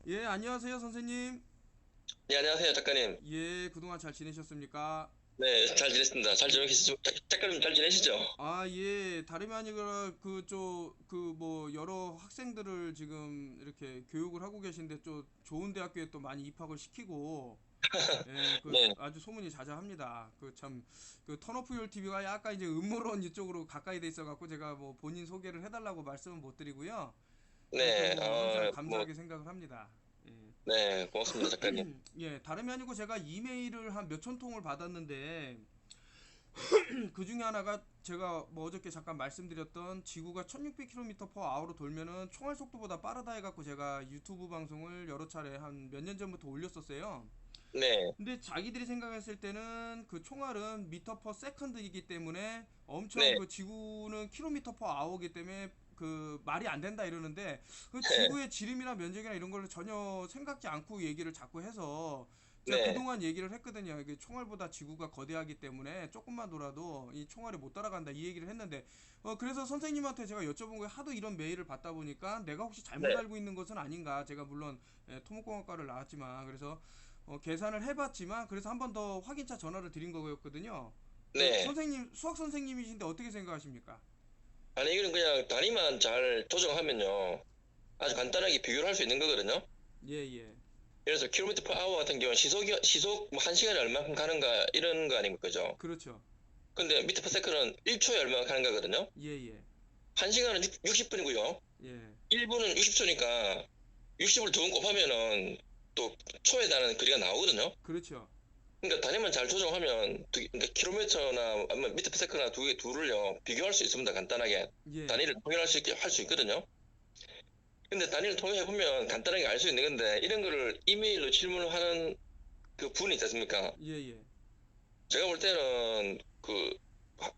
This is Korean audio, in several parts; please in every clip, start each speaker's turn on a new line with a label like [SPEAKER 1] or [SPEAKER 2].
[SPEAKER 1] 예, 안녕하세요, 선생님.
[SPEAKER 2] 네, 안녕하세요, 작가님.
[SPEAKER 1] 예, 그동안 잘 지내셨습니까?
[SPEAKER 2] 네, 잘 지냈습니다. 잘 지내시죠? 작가님 잘 지내시죠?
[SPEAKER 1] 아, 예, 다름이 아니라 뭐 여러 학생들을 지금 이렇게 교육을 하고 계신데 좀 좋은 대학교에 또 많이 입학을 시키고 예, 그
[SPEAKER 2] 네,
[SPEAKER 1] 아주 소문이 자자합니다. 그 턴오프 TV가 약간 이제 음모론 이쪽으로 가까이 돼 있어 갖고 제가 뭐 본인 소개를 해달라고 말씀은 못 드리고요. 하여튼
[SPEAKER 2] 네,
[SPEAKER 1] 뭐 항상 감사하게 생각을 합니다. 예.
[SPEAKER 2] 네, 고맙습니다, 작가님.
[SPEAKER 1] 예, 다름이 아니고 제가 이메일을 한 몇천 통을 받았는데 그 중에 하나가 제가 뭐 어저께 잠깐 말씀드렸던 지구가 1600km/h로 돌면은 총알 속도보다 빠르다 해갖고 제가 유튜브 방송을 여러 차례 한 몇 년 전부터 올렸었어요.
[SPEAKER 2] 네,
[SPEAKER 1] 근데 자기들이 생각했을 때는 그 총알은 미터 퍼 세컨드이기 때문에 엄청
[SPEAKER 2] 네,
[SPEAKER 1] 그 지구는 킬로미터 퍼 아워이기 때문에 그 말이 안 된다 이러는데 그
[SPEAKER 2] 네,
[SPEAKER 1] 지구의 지름이나 면적이나 이런 걸 전혀 생각지 않고 얘기를 자꾸 해서 제가
[SPEAKER 2] 네,
[SPEAKER 1] 그동안 얘기를 했거든요. 이게 총알보다 지구가 거대하기 때문에 조금만 돌아도 이 총알이 못 따라간다 이 얘기를 했는데 그래서 선생님한테 제가 여쭤본 거에 하도 이런 메일을 받다 보니까 내가 혹시 잘못
[SPEAKER 2] 네,
[SPEAKER 1] 알고 있는 것은 아닌가. 제가 물론 토목공학과를 나왔지만 그래서 계산을 해봤지만 그래서 한 번 더 확인차 전화를 드린 거였거든요. 그
[SPEAKER 2] 네.
[SPEAKER 1] 선생님 수학 선생님이신데 어떻게 생각하십니까?
[SPEAKER 2] 아니, 이거는 그냥 단위만 잘 조정하면요. 아주 간단하게 비교를 할 수 있는 거거든요.
[SPEAKER 1] 예예.
[SPEAKER 2] 그래서 킬로미터 per hour 같은 경우는 시속 뭐 1시간에 얼마큼 가는가 이런 거 아닙니까, 그죠?
[SPEAKER 1] 그렇죠.
[SPEAKER 2] 근데 미터 per second은 1초에 얼마 가는 거거든요.
[SPEAKER 1] 예예.
[SPEAKER 2] 1시간은 60분이고요.
[SPEAKER 1] 예.
[SPEAKER 2] 1분은 60초니까 60을 두 번 곱하면은 또 초에 달하는 거리가 나오거든요.
[SPEAKER 1] 그렇죠.
[SPEAKER 2] 그러니까 단위만 잘 조정하면 그러니까 킬로미터나 아니면 미터 퍼세크나 둘을요 비교할 수 있습니다. 간단하게
[SPEAKER 1] 예.
[SPEAKER 2] 단위를 통일할 수 있게 할 수 있거든요. 근데 단위를 통일해 보면 간단하게 알 수 있는 건데 이런 거를 이메일로 질문을 하는 그 분이 있지 않습니까?
[SPEAKER 1] 예예.
[SPEAKER 2] 제가 볼 때는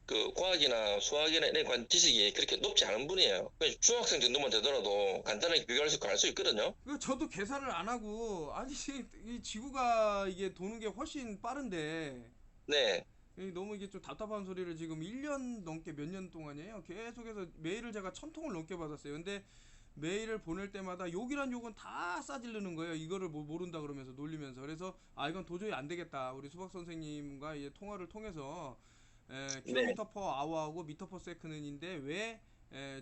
[SPEAKER 2] 그 과학이나 수학이나 이런 관 지식이 그렇게 높지 않은 분이에요. 그냥 중학생 정도만 되더라도 간단하게 비교할 수 있고 알 수 있거든요.
[SPEAKER 1] 그 저도 계산을 안 하고 아니 이 지구가 이게 도는 게 훨씬 빠른데
[SPEAKER 2] 네,
[SPEAKER 1] 너무 이게 좀 답답한 소리를 지금 1년 넘게 몇 년 동안이에요. 계속해서 메일을 제가 1000통을 넘게 받았어요. 근데 메일을 보낼 때마다 욕이란 욕은 다 싸지르는 거예요. 이거를 뭐 모른다 그러면서 놀리면서. 그래서 아 이건 도저히 안 되겠다. 우리 수박 선생님과 이제 통화를 통해서
[SPEAKER 2] 네,
[SPEAKER 1] 킬로미터 퍼 아워하고 미터 퍼 세컨드인데 왜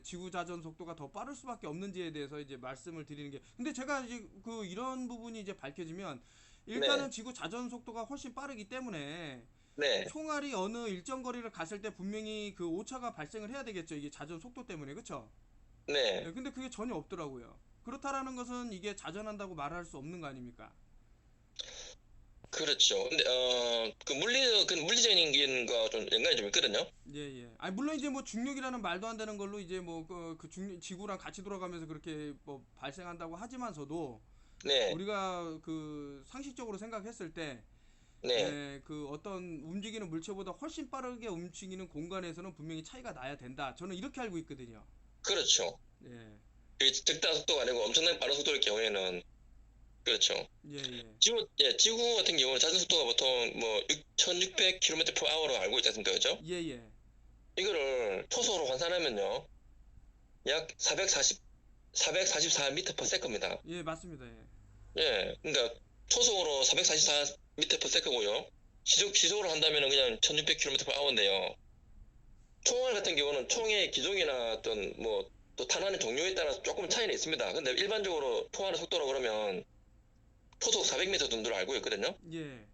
[SPEAKER 1] 지구 자전 속도가 더 빠를 수밖에 없는지에 대해서 이제 말씀을 드리는 게 근데 제가 이제 그 이런 부분이 이제 밝혀지면
[SPEAKER 2] 네,
[SPEAKER 1] 일단은 지구 자전 속도가 훨씬 빠르기 때문에
[SPEAKER 2] 네,
[SPEAKER 1] 총알이 어느 일정 거리를 갔을 때 분명히 그 오차가 발생을 해야 되겠죠. 이게 자전 속도 때문에 그쵸?
[SPEAKER 2] 네.
[SPEAKER 1] 근데 그게 전혀 없더라고요. 그렇다라는 것은 이게 자전한다고 말할 수 없는 거 아닙니까?
[SPEAKER 2] 그렇죠. 근데 그 물리적인 거 좀 연관이 좀 있거든요.
[SPEAKER 1] 예, 예. 아니, 물론 이제 뭐 중력이라는 말도 안 되는 걸로 이제 뭐 지구랑 같이 돌아가면서 그렇게 뭐 발생한다고 하지만서도
[SPEAKER 2] 네,
[SPEAKER 1] 우리가 그 상식적으로 생각했을 때
[SPEAKER 2] 네,
[SPEAKER 1] 그 어떤 움직이는 물체보다 훨씬 빠르게 움직이는 공간에서는 분명히 차이가 나야 된다. 저는 이렇게 알고 있거든요.
[SPEAKER 2] 그렇죠.
[SPEAKER 1] 예,
[SPEAKER 2] 그 적당한 속도가 아니고 엄청나게 빠른 속도일 경우에는 그렇죠.
[SPEAKER 1] 예, 예.
[SPEAKER 2] 지구 같은 경우는 자전 속도가 보통 뭐 1600km per hour로 알고 있지 않습니까? 그죠?
[SPEAKER 1] 예, 예.
[SPEAKER 2] 이거를 초속으로 환산하면요. 약 444m per second입니다.
[SPEAKER 1] 예, 맞습니다. 예.
[SPEAKER 2] 예. 그러니까 초속으로 444m per second고요. 시속으로 한다면 그냥 1600km per hour인데요. 총알 같은 경우는 총의 기종이나 어떤 뭐 또 탄환의 종류에 따라서 조금 차이는 있습니다. 근데 일반적으로 통하는 속도로 그러면 초속 400m 정도로 알고 있거든요.
[SPEAKER 1] 예.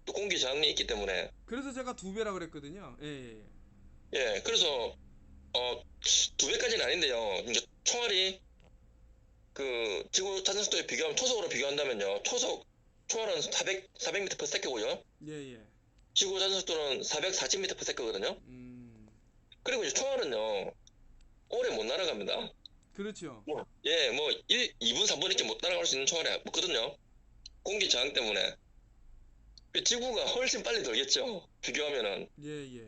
[SPEAKER 2] 또 공기 저항이 있기 때문에
[SPEAKER 1] 그래서 제가 두 배라 그랬거든요. 예, 예.
[SPEAKER 2] 예 그래서 어 두 배까지는 아닌데요. 이제 총알이 그 지구 자전 속도에 비교하면 초속으로 비교한다면요. 총알은 400m per second고요.
[SPEAKER 1] 예, 예.
[SPEAKER 2] 지구 자전 속도는 440m per second거든요.
[SPEAKER 1] 음.
[SPEAKER 2] 그리고 이제 총알은요 오래 못 날아갑니다.
[SPEAKER 1] 그렇죠.
[SPEAKER 2] 뭐 2분 3분 이렇게 못 날아갈 수 있는 총알이 없거든요. 공기 저항 때문에. 그 지구가 훨씬 빨리 돌겠죠. 비교하면은.
[SPEAKER 1] 예, 예.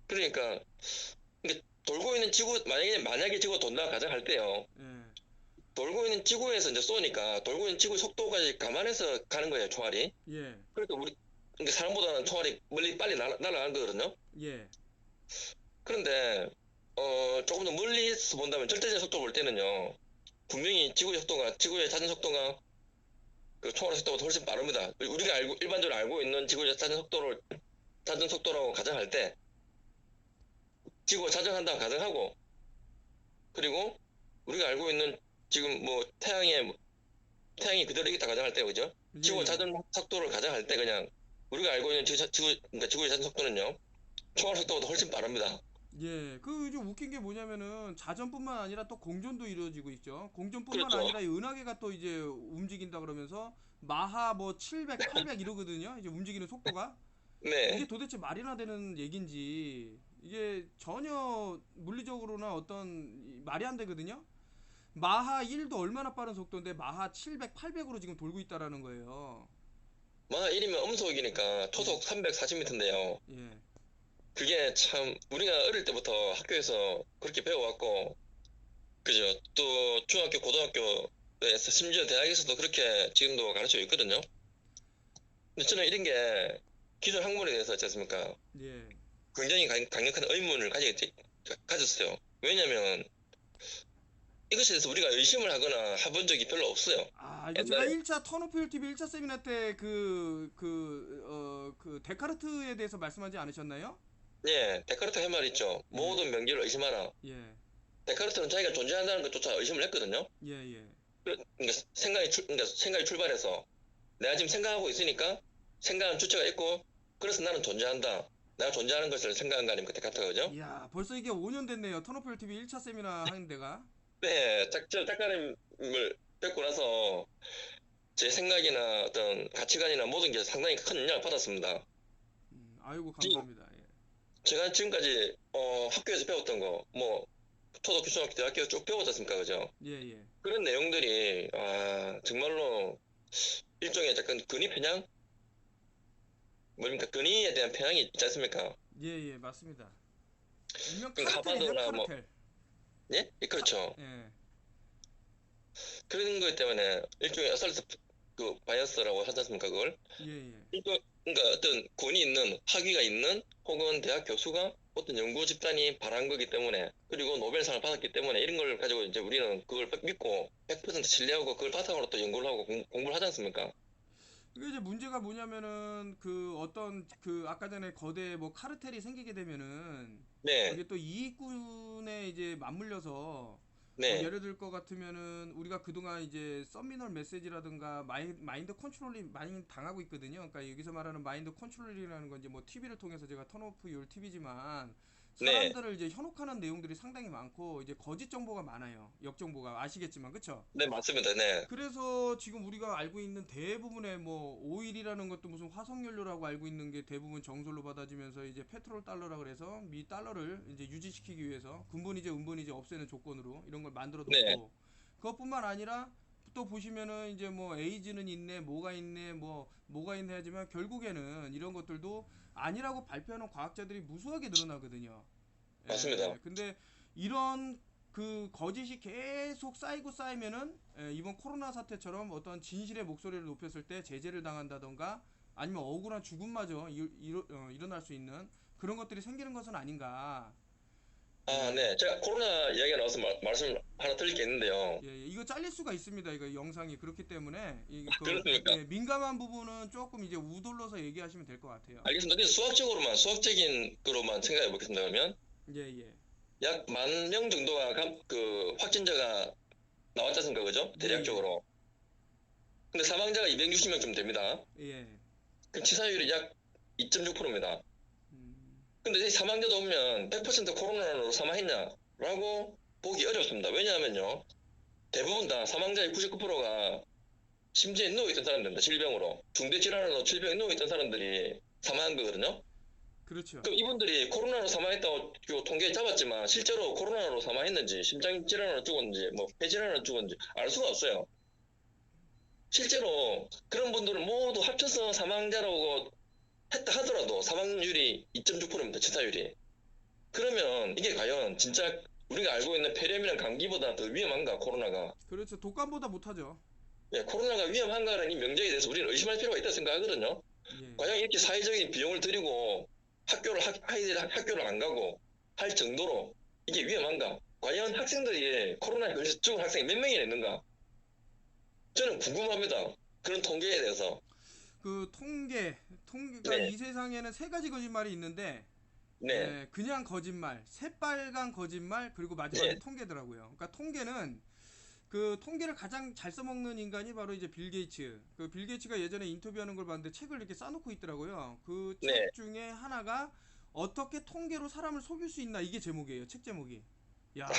[SPEAKER 2] 그러니까 근데 돌고 있는 지구 만약에 지구가 돈다 가정할 때요.
[SPEAKER 1] 예.
[SPEAKER 2] 돌고 있는 지구에서 이제 쏘니까 돌고 있는 지구 속도까지 감안해서 가는 거예요, 총알이.
[SPEAKER 1] 예.
[SPEAKER 2] 그러니까 그러니까 사람보다는 총알이 멀리 빨리 날아가는 거거든요.
[SPEAKER 1] 예.
[SPEAKER 2] 그런데 조금 더 멀리서 본다면 절대적인 속도 볼 때는요. 분명히 지구의 자전 속도가 그 총알의 속도보다 훨씬 빠릅니다. 우리가 일반적으로 알고 있는 지구의 자전 속도라고 가정할 때, 지구가 자전한다고 가정하고, 그리고 우리가 알고 있는 지금 뭐 태양이 그대로 있다 가정할 때, 그죠?
[SPEAKER 1] 예,
[SPEAKER 2] 지구의
[SPEAKER 1] 예.
[SPEAKER 2] 자전 속도를 가정할 때 그냥 우리가 알고 있는 그러니까 지구의 자전 속도는요, 총알 속도보다 훨씬 빠릅니다.
[SPEAKER 1] 예, 그 좀 웃긴 게 뭐냐면은 자전뿐만 아니라 또 공전도 이루어지고 있죠. 공전뿐만
[SPEAKER 2] 그렇죠.
[SPEAKER 1] 아니라 이 은하계가 또 이제 움직인다 그러면서 마하 뭐 700, 800 이러거든요. 이제 움직이는 속도가. 이게
[SPEAKER 2] 네.
[SPEAKER 1] 도대체 말이나 되는 얘긴지 이게 전혀 물리적으로나 어떤 말이 안 되거든요. 마하 1도 얼마나 빠른 속도인데 마하 700, 800으로 지금 돌고 있다라는 거예요.
[SPEAKER 2] 마하 1이면 음속이니까
[SPEAKER 1] 예,
[SPEAKER 2] 초속 340m인데요.
[SPEAKER 1] 예.
[SPEAKER 2] 그게 참 우리가 어릴 때부터 학교에서 그렇게 배워왔고, 그죠? 또 중학교, 고등학교에서 심지어 대학에서도 그렇게 지금도 가르쳐 있거든요. 근데 저는 이런 게 기존 학문에 대해서 있지 않습니까?
[SPEAKER 1] 예.
[SPEAKER 2] 굉장히 강력한 의문을 가졌어요. 왜냐면 이것에 대해서 우리가 의심을 하거나 해본 적이 별로 없어요.
[SPEAKER 1] 아, 이거 제가
[SPEAKER 2] 옛날에
[SPEAKER 1] 1차 턴오프 TV 1차 세미나 때 그 데카르트에 대해서 말씀하지 않으셨나요?
[SPEAKER 2] 예, 데카르트 할 말 있죠.
[SPEAKER 1] 예,
[SPEAKER 2] 모든 명제를 의심하라.
[SPEAKER 1] 예,
[SPEAKER 2] 데카르트는 자기가 존재한다는 것조차 의심을 했거든요.
[SPEAKER 1] 예, 예.
[SPEAKER 2] 그러니까 생각이 출발해서 내가 지금 생각하고 있으니까 생각은 주체가 있고, 그래서 나는 존재한다. 내가 존재하는 것을 생각한 거 아닙니까, 데카르트가, 그죠?
[SPEAKER 1] 이야, 벌써 이게 5년 됐네요. 턴오프 TV 1차 세미나 하는 데가.
[SPEAKER 2] 네, 저 작가님을 뵙고 나서 제 생각이나 어떤 가치관이나 모든 게 상당히 큰 영향을 받았습니다.
[SPEAKER 1] 아이고,
[SPEAKER 2] 지금
[SPEAKER 1] 감사합니다. 예,
[SPEAKER 2] 제가 지금까지 학교에서 배웠던 거, 뭐 초등학교, 중학교, 대학교 쭉 배웠지 않습니까, 그죠?
[SPEAKER 1] 예, 예.
[SPEAKER 2] 그런 내용들이 정말로 일종의 약간 근위 편향? 뭡니까? 근위에 대한 편향이 있지 않습니까?
[SPEAKER 1] 예, 예, 맞습니다. 일명
[SPEAKER 2] 그러니까
[SPEAKER 1] 카르텔이죠,
[SPEAKER 2] 하버드나 뭐,
[SPEAKER 1] 카르텔.
[SPEAKER 2] 예? 그렇죠.
[SPEAKER 1] 예,
[SPEAKER 2] 그런 것 때문에 일종의 어설트 그 바이어스라고 하지 않습니까, 그걸?
[SPEAKER 1] 예, 예.
[SPEAKER 2] 그러니까 어떤 권위 있는 학위가 있는 혹은 대학 교수가 어떤 연구 집단이 바란 거기 때문에, 그리고 노벨상을 받았기 때문에 이런 걸 가지고 이제 우리는 그걸 믿고 100% 신뢰하고 그걸 바탕으로 또 연구를 하고 공부를 하지 않습니까?
[SPEAKER 1] 이게 이제 문제가 뭐냐면은 그 어떤 그 아까 전에 거대 뭐 카르텔이 생기게 되면은
[SPEAKER 2] 네,
[SPEAKER 1] 거기에 또 이익군에 이제 맞물려서 뭐
[SPEAKER 2] 네,
[SPEAKER 1] 예를 들 것 같으면은 우리가 그동안 이제 서미널 메시지라든가 마인드 컨트롤이 많이 당하고 있거든요. 그러니까 여기서 말하는 마인드 컨트롤이라는 건 이제 뭐 TV를 통해서 제가 턴오프 율 TV지만
[SPEAKER 2] 네,
[SPEAKER 1] 사람들을 이제 현혹하는 내용들이 상당히 많고 이제 거짓 정보가 많아요. 역정보가 아시겠지만 그쵸?
[SPEAKER 2] 네, 맞습니다. 네,
[SPEAKER 1] 그래서 지금 우리가 알고 있는 대부분의 뭐 오일이라는 것도 무슨 화석연료라고 알고 있는 게 대부분 정설로 받아지면서 이제 페트롤 달러라 그래서 미 달러를 이제 유지시키기 위해서 근본이제 은본이제 없애는 조건으로 이런 걸 만들어
[SPEAKER 2] 네,
[SPEAKER 1] 뒀고 그것뿐만 아니라 또 보시면은 이제 뭐 에이즈는 있네 뭐가 있네 뭐가 있네 하지만 결국에는 이런 것들도 아니라고 발표하는 과학자들이 무수하게 늘어나거든요.
[SPEAKER 2] 맞습니다.
[SPEAKER 1] 근데 이런 그 거짓이 계속 쌓이고 쌓이면은 이번 코로나 사태처럼 어떤 진실의 목소리를 높였을 때 제재를 당한다던가 아니면 억울한 죽음마저 일어날 수 있는 그런 것들이 생기는 것은 아닌가. 예,
[SPEAKER 2] 네, 제가 코로나 이야기가 나와서 말씀 하나 드릴 게 있는데요.
[SPEAKER 1] 예, 예. 이거 잘릴 수가 있습니다. 이거 영상이 그렇기 때문에
[SPEAKER 2] 그렇습니까?
[SPEAKER 1] 예, 민감한 부분은 조금 이제 우돌러서 얘기하시면 될 것 같아요.
[SPEAKER 2] 알겠습니다. 그냥 수학적인 거로만 생각해 보겠습니다. 그러면
[SPEAKER 1] 예, 예,
[SPEAKER 2] 약 10,000명 정도가 그 확진자가 나왔지 않습니까? 그죠?
[SPEAKER 1] 예, 예,
[SPEAKER 2] 대략적으로. 근데 사망자가 260명쯤 됩니다.
[SPEAKER 1] 예.
[SPEAKER 2] 그럼 치사율이 약 2.6%입니다.
[SPEAKER 1] 음,
[SPEAKER 2] 근데 이 사망자도 보면 100% 코로나로 사망했냐라고 보기 어렵습니다. 왜냐하면요, 대부분 다 사망자의 99%가 심지어 누워있던 사람들입니다. 질병으로. 중대 질환으로 질병에 누워있던 사람들이 사망한 거거든요.
[SPEAKER 1] 그렇죠.
[SPEAKER 2] 그럼 이분들이 코로나로 사망했다고 통계에 잡았지만 실제로 코로나로 사망했는지, 심장 질환으로 죽었는지, 뭐 폐질환으로 죽었는지 알 수가 없어요. 실제로 그런 분들은 모두 합쳐서 사망자라고 했다 하더라도 사망률이 2.6%입니다. 치사율이. 그러면 이게 과연 진짜 우리가 알고 있는 폐렴이나 감기보다 더 위험한가, 코로나가?
[SPEAKER 1] 그렇죠. 독감보다 못하죠.
[SPEAKER 2] 예, 코로나가 위험한가라는 이 명제에 대해서 우리는 의심할 필요가 있다고 생각하거든요.
[SPEAKER 1] 예.
[SPEAKER 2] 과연 이렇게 사회적인 비용을 들이고 아이들이 학교를 안 가고 할 정도로 이게 위험한가? 과연 학생들이 코로나에 걸려서 죽은 학생이 몇 명이나 있는가? 저는 궁금합니다. 그런 통계에 대해서.
[SPEAKER 1] 그 통계가
[SPEAKER 2] 네,
[SPEAKER 1] 이 세상에는 세 가지 거짓말이 있는데
[SPEAKER 2] 네,
[SPEAKER 1] 그냥 거짓말, 새빨간 거짓말, 그리고 마지막에
[SPEAKER 2] 네,
[SPEAKER 1] 통계더라고요. 그러니까 통계는 그 통계를 가장 잘 써먹는 인간이 바로 이제 빌 게이츠. 그 빌 게이츠가 예전에 인터뷰하는 걸 봤는데 책을 이렇게 싸놓고 있더라고요. 그
[SPEAKER 2] 네.
[SPEAKER 1] 책 중에 하나가 어떻게 통계로 사람을 속일 수 있나, 이게 제목이에요. 책 제목이. 야,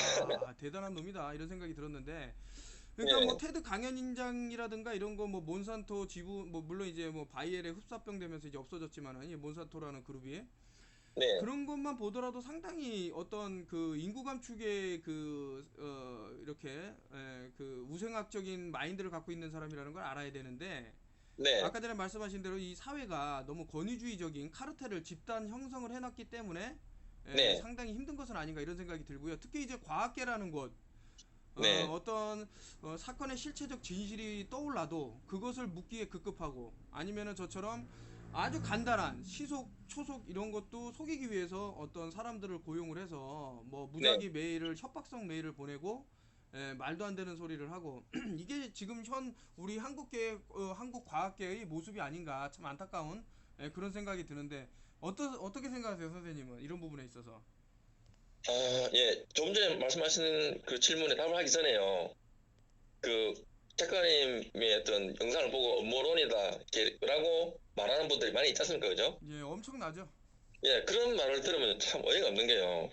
[SPEAKER 1] 대단한 놈이다 이런 생각이 들었는데, 그러니까 뭐
[SPEAKER 2] 네,
[SPEAKER 1] 테드 강연인장이라든가 이런 거, 뭐 몬산토 지부, 뭐 물론 이제 뭐 바이엘에 흡사병 되면서 이제 없어졌지만은, 이 몬산토라는 그룹이
[SPEAKER 2] 네,
[SPEAKER 1] 그런 것만 보더라도 상당히 어떤 그 인구 감축의 그 이렇게 그 우생학적인 마인드를 갖고 있는 사람이라는 걸 알아야 되는데,
[SPEAKER 2] 네,
[SPEAKER 1] 아까 전에 말씀하신 대로 이 사회가 너무 권위주의적인 카르텔을 집단 형성을 해놨기 때문에
[SPEAKER 2] 네,
[SPEAKER 1] 상당히 힘든 것은 아닌가 이런 생각이 들고요. 특히 이제 과학계라는 곳,
[SPEAKER 2] 네,
[SPEAKER 1] 어떤 사건의 실체적 진실이 떠올라도 그것을 묻기에 급급하고, 아니면은 저처럼 아주 간단한 시속, 초속 이런 것도 속이기 위해서 어떤 사람들을 고용을 해서 뭐
[SPEAKER 2] 네.
[SPEAKER 1] 무작위 메일을, 협박성 메일을 보내고 말도 안 되는 소리를 하고 이게 지금 현 우리 한국 과학계의 모습이 아닌가, 참 안타까운 그런 생각이 드는데, 어떻게 생각하세요, 선생님은 이런 부분에 있어서?
[SPEAKER 2] 아, 예. 좀 전에 말씀하신 그 질문에 답을 하기 전에요. 그 작가님의 어떤 영상을 보고 음모론이다 라고 말하는 분들이 많이 있지 않습니까? 그죠?
[SPEAKER 1] 예, 엄청나죠.
[SPEAKER 2] 예, 그런 말을 들으면 참 어이가 없는 게요.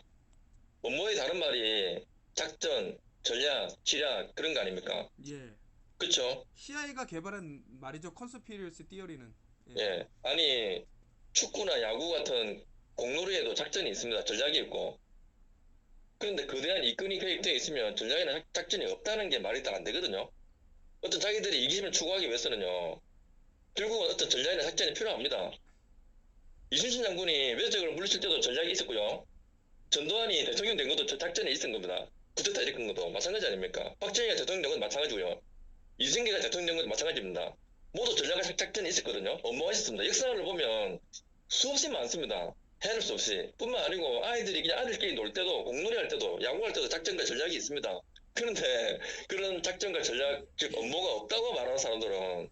[SPEAKER 2] 음모의 다른 말이 작전, 전략, 지략 그런 거 아닙니까?
[SPEAKER 1] 예.
[SPEAKER 2] 그쵸?
[SPEAKER 1] CIA가 개발한 말이죠. 컨스피리어시 티어리는. 예.
[SPEAKER 2] 예. 아니, 축구나 야구 같은 공놀이에도 작전이 있습니다. 전략이 있고. 그런데 거대한 이끈이 개입되어 있으면 전략이나 작전이 없다는 게 말이 잘 안 되거든요. 어떤 자기들이 이기심을 추구하기 위해서는요. 결국은 어떤 전략이나 작전이 필요합니다. 이순신 장군이 외적을 물리칠 때도 전략이 있었고요. 전두환이 대통령 된 것도 작전이 있었던 겁니다. 쿠데타 일으킨 것도 마찬가지 아닙니까? 박정희가 대통령 된 것도 마찬가지고요. 이승기가 대통령 된 것도 마찬가지입니다. 모두 전략과 작전이 있었거든요. 업무가 있었습니다. 역사를 보면 수없이 많습니다. 헤아릴 수 없이. 뿐만 아니고 아이들이 그냥 아들끼리 놀 때도, 공놀이 할 때도, 야구할 때도 작전과 전략이 있습니다. 그런데 그런 작전과 전략, 즉 업무가 없다고 말하는 사람들은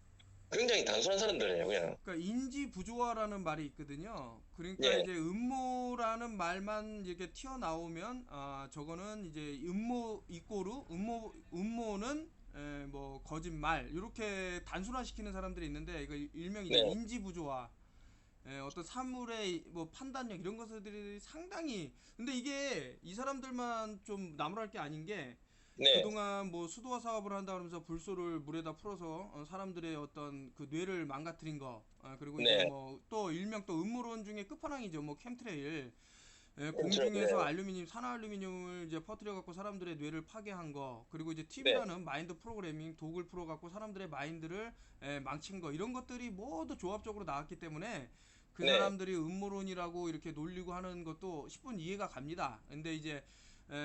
[SPEAKER 2] 굉장히 단순한 사람들이에요, 그냥.
[SPEAKER 1] 그러니까 인지 부조화라는 말이 있거든요. 그러니까
[SPEAKER 2] 예,
[SPEAKER 1] 이제 음모라는 말만 이렇게 튀어나오면, 아, 저거는 이제 음모 이꼬르, 음모는 뭐 거짓말, 이렇게 단순화시키는 사람들이 있는데, 이거 일명 이제
[SPEAKER 2] 네,
[SPEAKER 1] 인지 부조화, 어떤 사물의 뭐 판단력 이런 것들이 상당히, 근데 이게 이 사람들만 좀 나무랄 게 아닌 게,
[SPEAKER 2] 네,
[SPEAKER 1] 그동안 뭐 수도화 사업을 한다 그러면서 불소를 물에다 풀어서 사람들의 어떤 그 뇌를 망가뜨린 거, 그리고 이제
[SPEAKER 2] 네,
[SPEAKER 1] 뭐 또 일명 또 음모론 중에 끝판왕이죠. 뭐 캠트레일, 공중에서
[SPEAKER 2] 네,
[SPEAKER 1] 알루미늄, 산화알루미늄을 이제 퍼뜨려 갖고 사람들의 뇌를 파괴한 거, 그리고 이제
[SPEAKER 2] 네,
[SPEAKER 1] TV라는 마인드 프로그래밍 독을 풀어 갖고 사람들의 마인드를 망친 거, 이런 것들이 모두 조합적으로 나왔기 때문에 그
[SPEAKER 2] 네,
[SPEAKER 1] 사람들이 음모론이라고 이렇게 놀리고 하는 것도 10분 이해가 갑니다. 근데 이제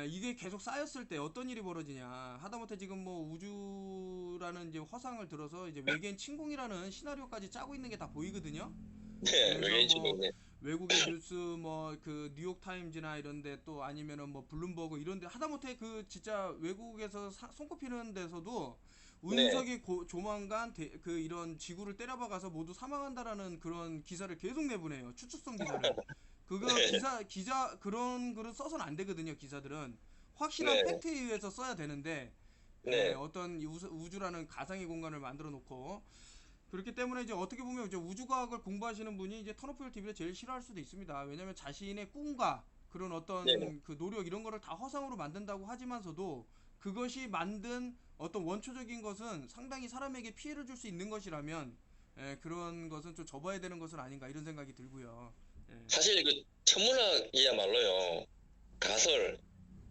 [SPEAKER 1] 이게 계속 쌓였을 때 어떤 일이 벌어지냐, 하다못해 지금 뭐 우주라는 이제 화상을 들어서 이제 외계인 침공이라는 시나리오까지 짜고 있는 게 다 보이거든요.
[SPEAKER 2] 네,
[SPEAKER 1] 그래서
[SPEAKER 2] 외계인
[SPEAKER 1] 뭐
[SPEAKER 2] 친구네.
[SPEAKER 1] 외국의 뉴스, 뭐 그 뉴욕 타임즈나 이런데, 또 아니면은 뭐 블룸버그 이런데, 하다못해 그 진짜 외국에서 손꼽히는 데서도
[SPEAKER 2] 네,
[SPEAKER 1] 운석이 조만간 그 이런 지구를 때려박아서 모두 사망한다라는 그런 기사를 계속 내보내요. 추측성 기사를. 그거
[SPEAKER 2] 네,
[SPEAKER 1] 기자 그런 글은 써서는 안 되거든요. 기사들은 확실한
[SPEAKER 2] 네,
[SPEAKER 1] 팩트에 의해서 써야 되는데,
[SPEAKER 2] 네,
[SPEAKER 1] 어떤 우주라는 가상의 공간을 만들어 놓고, 그렇기 때문에 이제 어떻게 보면 이제 우주과학을 공부하시는 분이 이제 터너풀 TV를 제일 싫어할 수도 있습니다. 왜냐면 자신의 꿈과 그런
[SPEAKER 2] 네.
[SPEAKER 1] 어떤 그 노력 이런 거를 다 허상으로 만든다고 하지만서도, 그것이 만든 어떤 원초적인 것은 상당히 사람에게 피해를 줄 수 있는 것이라면, 그런 것은 좀 접어야 되는 것은 아닌가 이런 생각이 들고요. 예.
[SPEAKER 2] 사실 그 천문학이야말로요. 가설,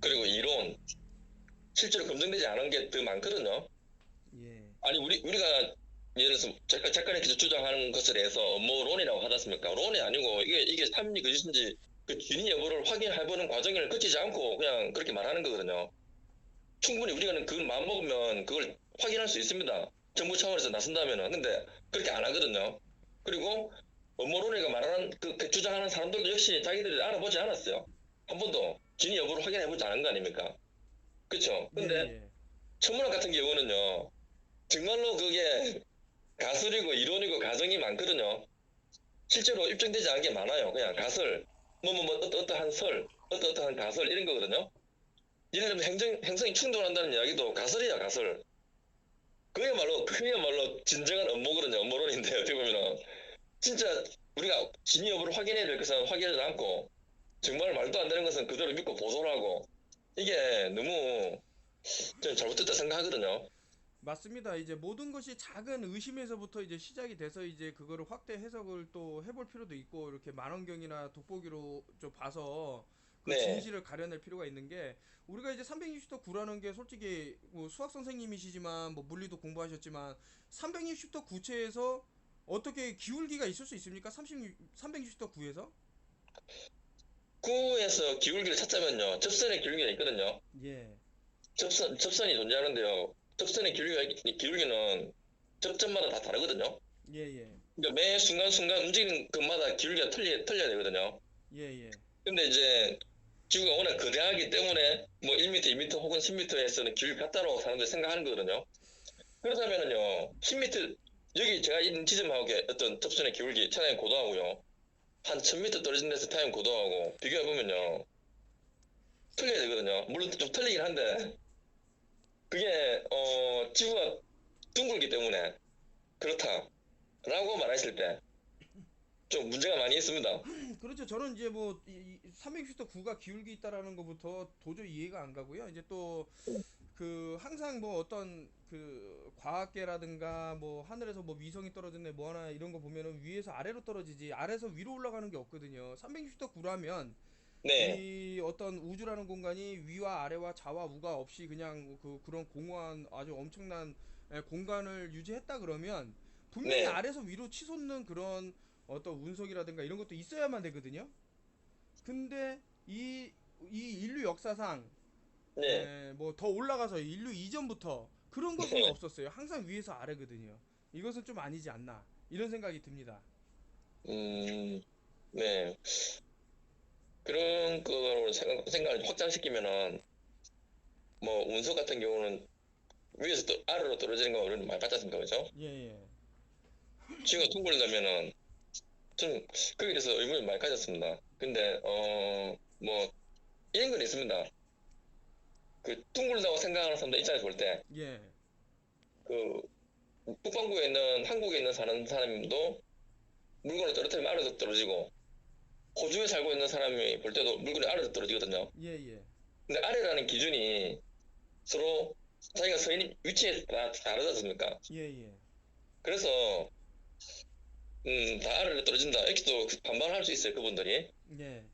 [SPEAKER 2] 그리고 이론, 실제로 검증되지 않은 게 더 많거든요.
[SPEAKER 1] 예.
[SPEAKER 2] 아니, 우리가 예를 들어서 작가님께서 주장하는 것에 대해서 업무론이라고 하지 않습니까? 론이 아니고 이게 삶이 그것인지 그 진위 여부를 확인해보는 과정을 거치지 않고 그냥 그렇게 말하는 거거든요. 충분히 우리가 그걸 마음먹으면 그걸 확인할 수 있습니다. 정부 차원에서 나선다면은. 근데 그렇게 안 하거든요. 그리고 업무론이가 말하는 그 주장하는 사람들도 역시 자기들이 알아보지 않았어요. 한 번도 진위 여부를 확인해보지 않은 거 아닙니까? 그쵸?
[SPEAKER 1] 예,
[SPEAKER 2] 근데
[SPEAKER 1] 예.
[SPEAKER 2] 천문학 같은 경우는요, 정말로 그게 가설이고 이론이고 가정이 많거든요. 실제로 입증되지 않은 게 많아요. 그냥 가설, 어떠한 설, 어떠한 가설 이런 거거든요. 예를 들면 행성이 충돌한다는 이야기도 가설이야, 가설. 그야말로 진정한 음모거든요. 음모론인데 어떻게 보면은 진짜 우리가 진위 여부를 확인해야 될 것은 확인하지 않고 정말 말도 안 되는 것은 그대로 믿고 보도를 하고 이게 너무 좀 잘못됐다 생각하거든요.
[SPEAKER 1] 맞습니다. 이제 모든 것이 작은 의심에서부터 이제 시작이 돼서 이제 그거를 확대 해석을 또 해볼 필요도 있고 이렇게 만원경이나 돋보기로 좀 봐서 그
[SPEAKER 2] 네,
[SPEAKER 1] 진실을 가려낼 필요가 있는 게 우리가 이제 360도 구라는 게 솔직히 뭐 수학 선생님이시지만 뭐 물리도 공부하셨지만 360도 구체에서 어떻게 기울기가 있을 수 있습니까? 360도 구에서?
[SPEAKER 2] 구에서 기울기를 찾자면요, 접선의 기울기가 있거든요.
[SPEAKER 1] 예.
[SPEAKER 2] 접선이 존재하는데요. 접선의 기울기는 접점마다 다 다르거든요.
[SPEAKER 1] 예, 예.
[SPEAKER 2] 그러니까 매 순간순간 움직이는 것마다 기울기가 틀려야 되거든요.
[SPEAKER 1] 예, 예.
[SPEAKER 2] 근데 이제 지구가 워낙 거대하기 때문에 뭐 1m, 2m 혹은 10m에서는 기울기 같다고 사람들이 생각하는 거거든요. 그렇다면은요, 10m, 여기 제가 있는 지점하고 어떤 접선의 기울기, 차량의 고도하고요, 한 1000m 떨어진 데서 타임 고도하고 비교해보면요, 틀려야 되거든요. 물론 좀 틀리긴 한데, 그게, 지구가 둥글기 때문에 그렇다라고 말하실 때, 좀 문제가 많이 있습니다.
[SPEAKER 1] 그렇죠. 저는 이제 뭐 360도 구가 기울기 있다라는 것부터 도저히 이해가 안 가고요. 이제 또 그 항상 뭐 어떤 그 과학계라든가 뭐 하늘에서 뭐 위성이 떨어졌네 뭐 하나 이런 거 보면은 위에서 아래로 떨어지지 아래에서 위로 올라가는 게 없거든요. 360도 구라면
[SPEAKER 2] 네,
[SPEAKER 1] 이 어떤 우주라는 공간이 위와 아래와 좌와 우가 없이 그냥 그런 공허한 아주 엄청난 공간을 유지했다 그러면 분명히
[SPEAKER 2] 네,
[SPEAKER 1] 아래에서 위로 치솟는 그런 어떤 운석이라든가 이런 것도 있어야만 되거든요. 근데 이 인류 역사상
[SPEAKER 2] 네,
[SPEAKER 1] 뭐 더 올라가서 인류 이전부터 그런 것은
[SPEAKER 2] 네,
[SPEAKER 1] 없었어요. 항상 위에서 아래거든요. 이것은 좀 아니지 않나 이런 생각이 듭니다.
[SPEAKER 2] 음, 네. 그런 거로 생각을 확장시키면은, 뭐, 운석 같은 경우는 위에서 또 아래로 떨어지는 거 우리는 많이 봤지 않습니까? 그죠?
[SPEAKER 1] 예예.
[SPEAKER 2] 지구가 둥글려면은, 좀, 거기에 대해서 의문을 많이 가졌습니다. 근데, 뭐, 이런 건 있습니다. 그, 둥글다고 생각하는 사람들 입장에서 볼 때,
[SPEAKER 1] 예. 예.
[SPEAKER 2] 그, 북반구에 있는, 한국에 있는 사는 사람도 물건을 떨어뜨리면 아래로 떨어지고, 호주에 살고 있는 사람이 볼 때도 물건이 아래로 떨어지거든요.
[SPEAKER 1] 예예.
[SPEAKER 2] 근데 아래라는 기준이 서로 자기가 서 있는 위치에 따라 다르지 않습니까?
[SPEAKER 1] 예예.
[SPEAKER 2] 그래서, 다 아래로 떨어진다. 이렇게 또 반발할 수 있어요, 그분들이.
[SPEAKER 1] 예.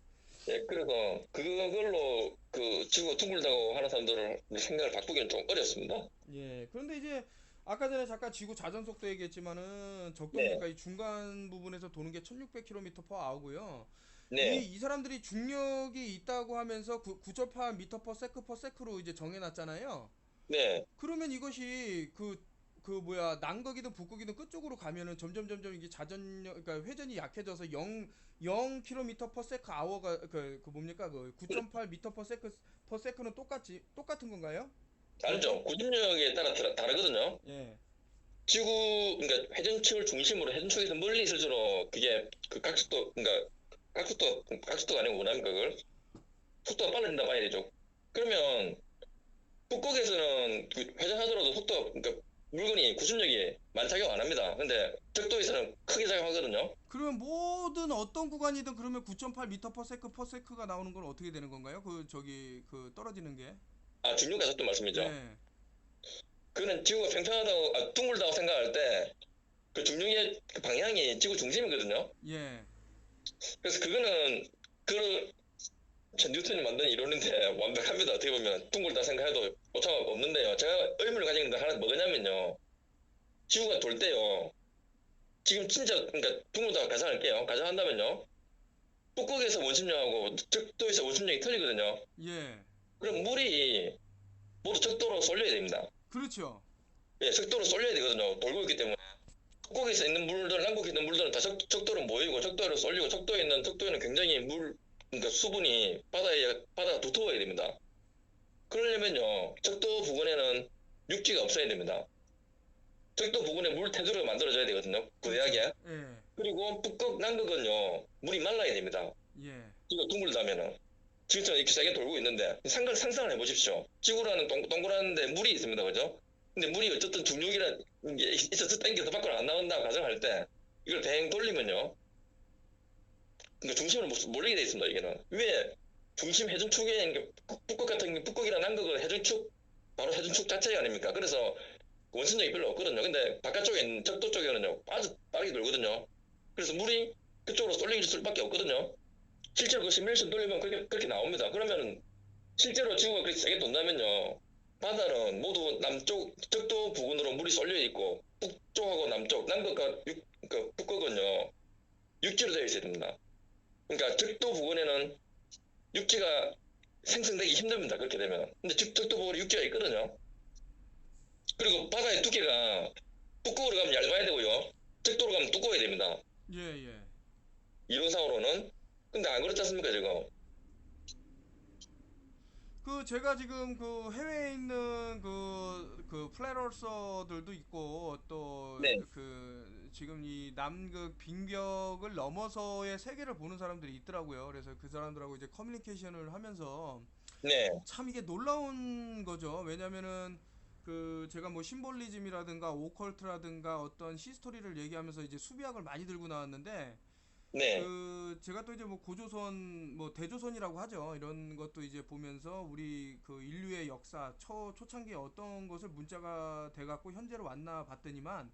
[SPEAKER 2] 예, 그래서 그걸로 그 지구가 둥글다고 하는 사람들을 생각을 바꾸기는 좀 어렵습니다.
[SPEAKER 1] 예. 그런데 이제 아까 전에 잠깐 지구 자전 속도 얘기했지만은
[SPEAKER 2] 네,
[SPEAKER 1] 적동니까 이 중간 부분에서 도는 게 1600km/h고요.
[SPEAKER 2] 네,
[SPEAKER 1] 이 사람들이 중력이 있다고 하면서 9.8m/s/s로 이제 정해놨잖아요.
[SPEAKER 2] 네,
[SPEAKER 1] 그러면 이것이 그 뭐야 남극이든 북극이든 끝쪽으로 가면은 점점 이게 자전력 그러니까 회전이 약해져서 0km per second hour가 그 뭡니까 그 9.8m per second는 똑같은 건가요?
[SPEAKER 2] 다르죠.
[SPEAKER 1] 그렇죠?
[SPEAKER 2] 구중력에 따라 다르거든요.
[SPEAKER 1] 예.
[SPEAKER 2] 그러니까 회전축을 중심으로 회전축에서 멀리 있을수록 그게 그 각속도, 그러니까 각속도가 아니고 뭐랍니까 그걸? 속도가 빨라진다 봐야 되죠. 그러면 북극에서는 그 회전하더라도 그러니까 물건이 구중력이 많이 작용 안 합니다. 근데 적도에서는 크게 작용하거든요.
[SPEAKER 1] 그러면 모든 어떤 구간이든 그러면 9.8m per second per second가 나오는 건 어떻게 되는 건가요? 그 저기 그 떨어지는 게.
[SPEAKER 2] 아, 중력 가속도 말씀이죠.
[SPEAKER 1] 예.
[SPEAKER 2] 그거는 지구가 팽팽하다고, 둥글다고 생각할 때, 그 중력의 그 방향이 지구 중심이거든요.
[SPEAKER 1] 예.
[SPEAKER 2] 그래서 그거는, 그, 뉴턴이 만든 이론인데 완벽합니다. 어떻게 보면, 둥글다 생각해도 오차가 없는데요. 제가 의문을 가진 게 하나 뭐냐면요. 지구가 돌 때요. 지금 진짜, 그러니까 둥글다고 가정할게요. 가정한다면요. 북극에서 원심력하고 적도에서 원심력이 틀리거든요.
[SPEAKER 1] 예.
[SPEAKER 2] 그럼 물이 모두 적도로 쏠려야 됩니다.
[SPEAKER 1] 그렇죠.
[SPEAKER 2] 예, 적도로 쏠려야 되거든요. 돌고 있기 때문에. 북극에서 있는 물들, 남극에 있는 물들은 다 적도로 모이고 적도로 쏠리고 적도에는 굉장히 그러니까 수분이 바다가 두터워야 됩니다. 그러려면요, 적도 부근에는 육지가 없어야 됩니다. 적도 부근에 물 테두리가 만들어져야 되거든요. 구대하게.
[SPEAKER 1] 예.
[SPEAKER 2] 그리고 북극, 남극은요, 물이 말라야 됩니다.
[SPEAKER 1] 예.
[SPEAKER 2] 지구가 둥글다면은. 지금처럼 이렇게 세게 돌고 있는데, 상상을 해보십시오. 지구라는 동그란데 물이 있습니다. 그죠? 근데 물이 어쨌든 중력이라 게 있어서 땡겨서 밖으로 안 나온다고 가정할 때, 이걸 뱅 돌리면요, 그러니까 중심을 몰리게 돼 있습니다. 이게는. 왜? 중심 회전축에, 그러니까 북극 같은 게, 북극이나 남극은 회전축, 바로 회전축 자체가 아닙니까? 그래서 원심력이 별로 없거든요. 근데 바깥쪽에 있는 적도 쪽에는요, 빠르게 돌거든요. 그래서 물이 그쪽으로 쏠릴 수밖에 없거든요. 실제로 그 시뮬레이션 돌리면 그렇게 나옵니다. 그러면 실제로 지구가 그렇게 세게 돈다면요, 바다는 모두 남쪽 적도 부근으로 물이 쏠려 있고 북쪽하고 남쪽, 남극과 그 북극은요 육지로 되어 있어야 됩니다. 그러니까 적도 부근에는 육지가 생성되기 힘듭니다. 그렇게 되면. 근데 적도 부근에 육지가 있거든요. 그리고 바다의 두께가 북극으로 가면 얇아야 되고요, 적도로 가면 두꺼워야 됩니다.
[SPEAKER 1] 예, 예.
[SPEAKER 2] 이론상으로는. 근데 안 그렇지 않습니까 지금?
[SPEAKER 1] 그 제가 지금 그 해외에 있는 그 플래럴서들도 있고 또
[SPEAKER 2] 네,
[SPEAKER 1] 그 지금 이 남극 빙벽을 넘어서의 세계를 보는 사람들이 있더라고요. 그래서 그 사람들하고 이제 커뮤니케이션을 하면서
[SPEAKER 2] 네,
[SPEAKER 1] 참 이게 놀라운 거죠. 왜냐면은 그 제가 뭐 심볼리즘이라든가 오컬트라든가 어떤 히스토리를 얘기하면서 이제 수비학을 많이 들고 나왔는데
[SPEAKER 2] 네,
[SPEAKER 1] 그 제가 또 이제 뭐 고조선 뭐 대조선이라고 하죠. 이런 것도 이제 보면서 우리 그 인류의 역사 초창기에 어떤 것을 문자가 돼 갖고 현재로 왔나 봤더니만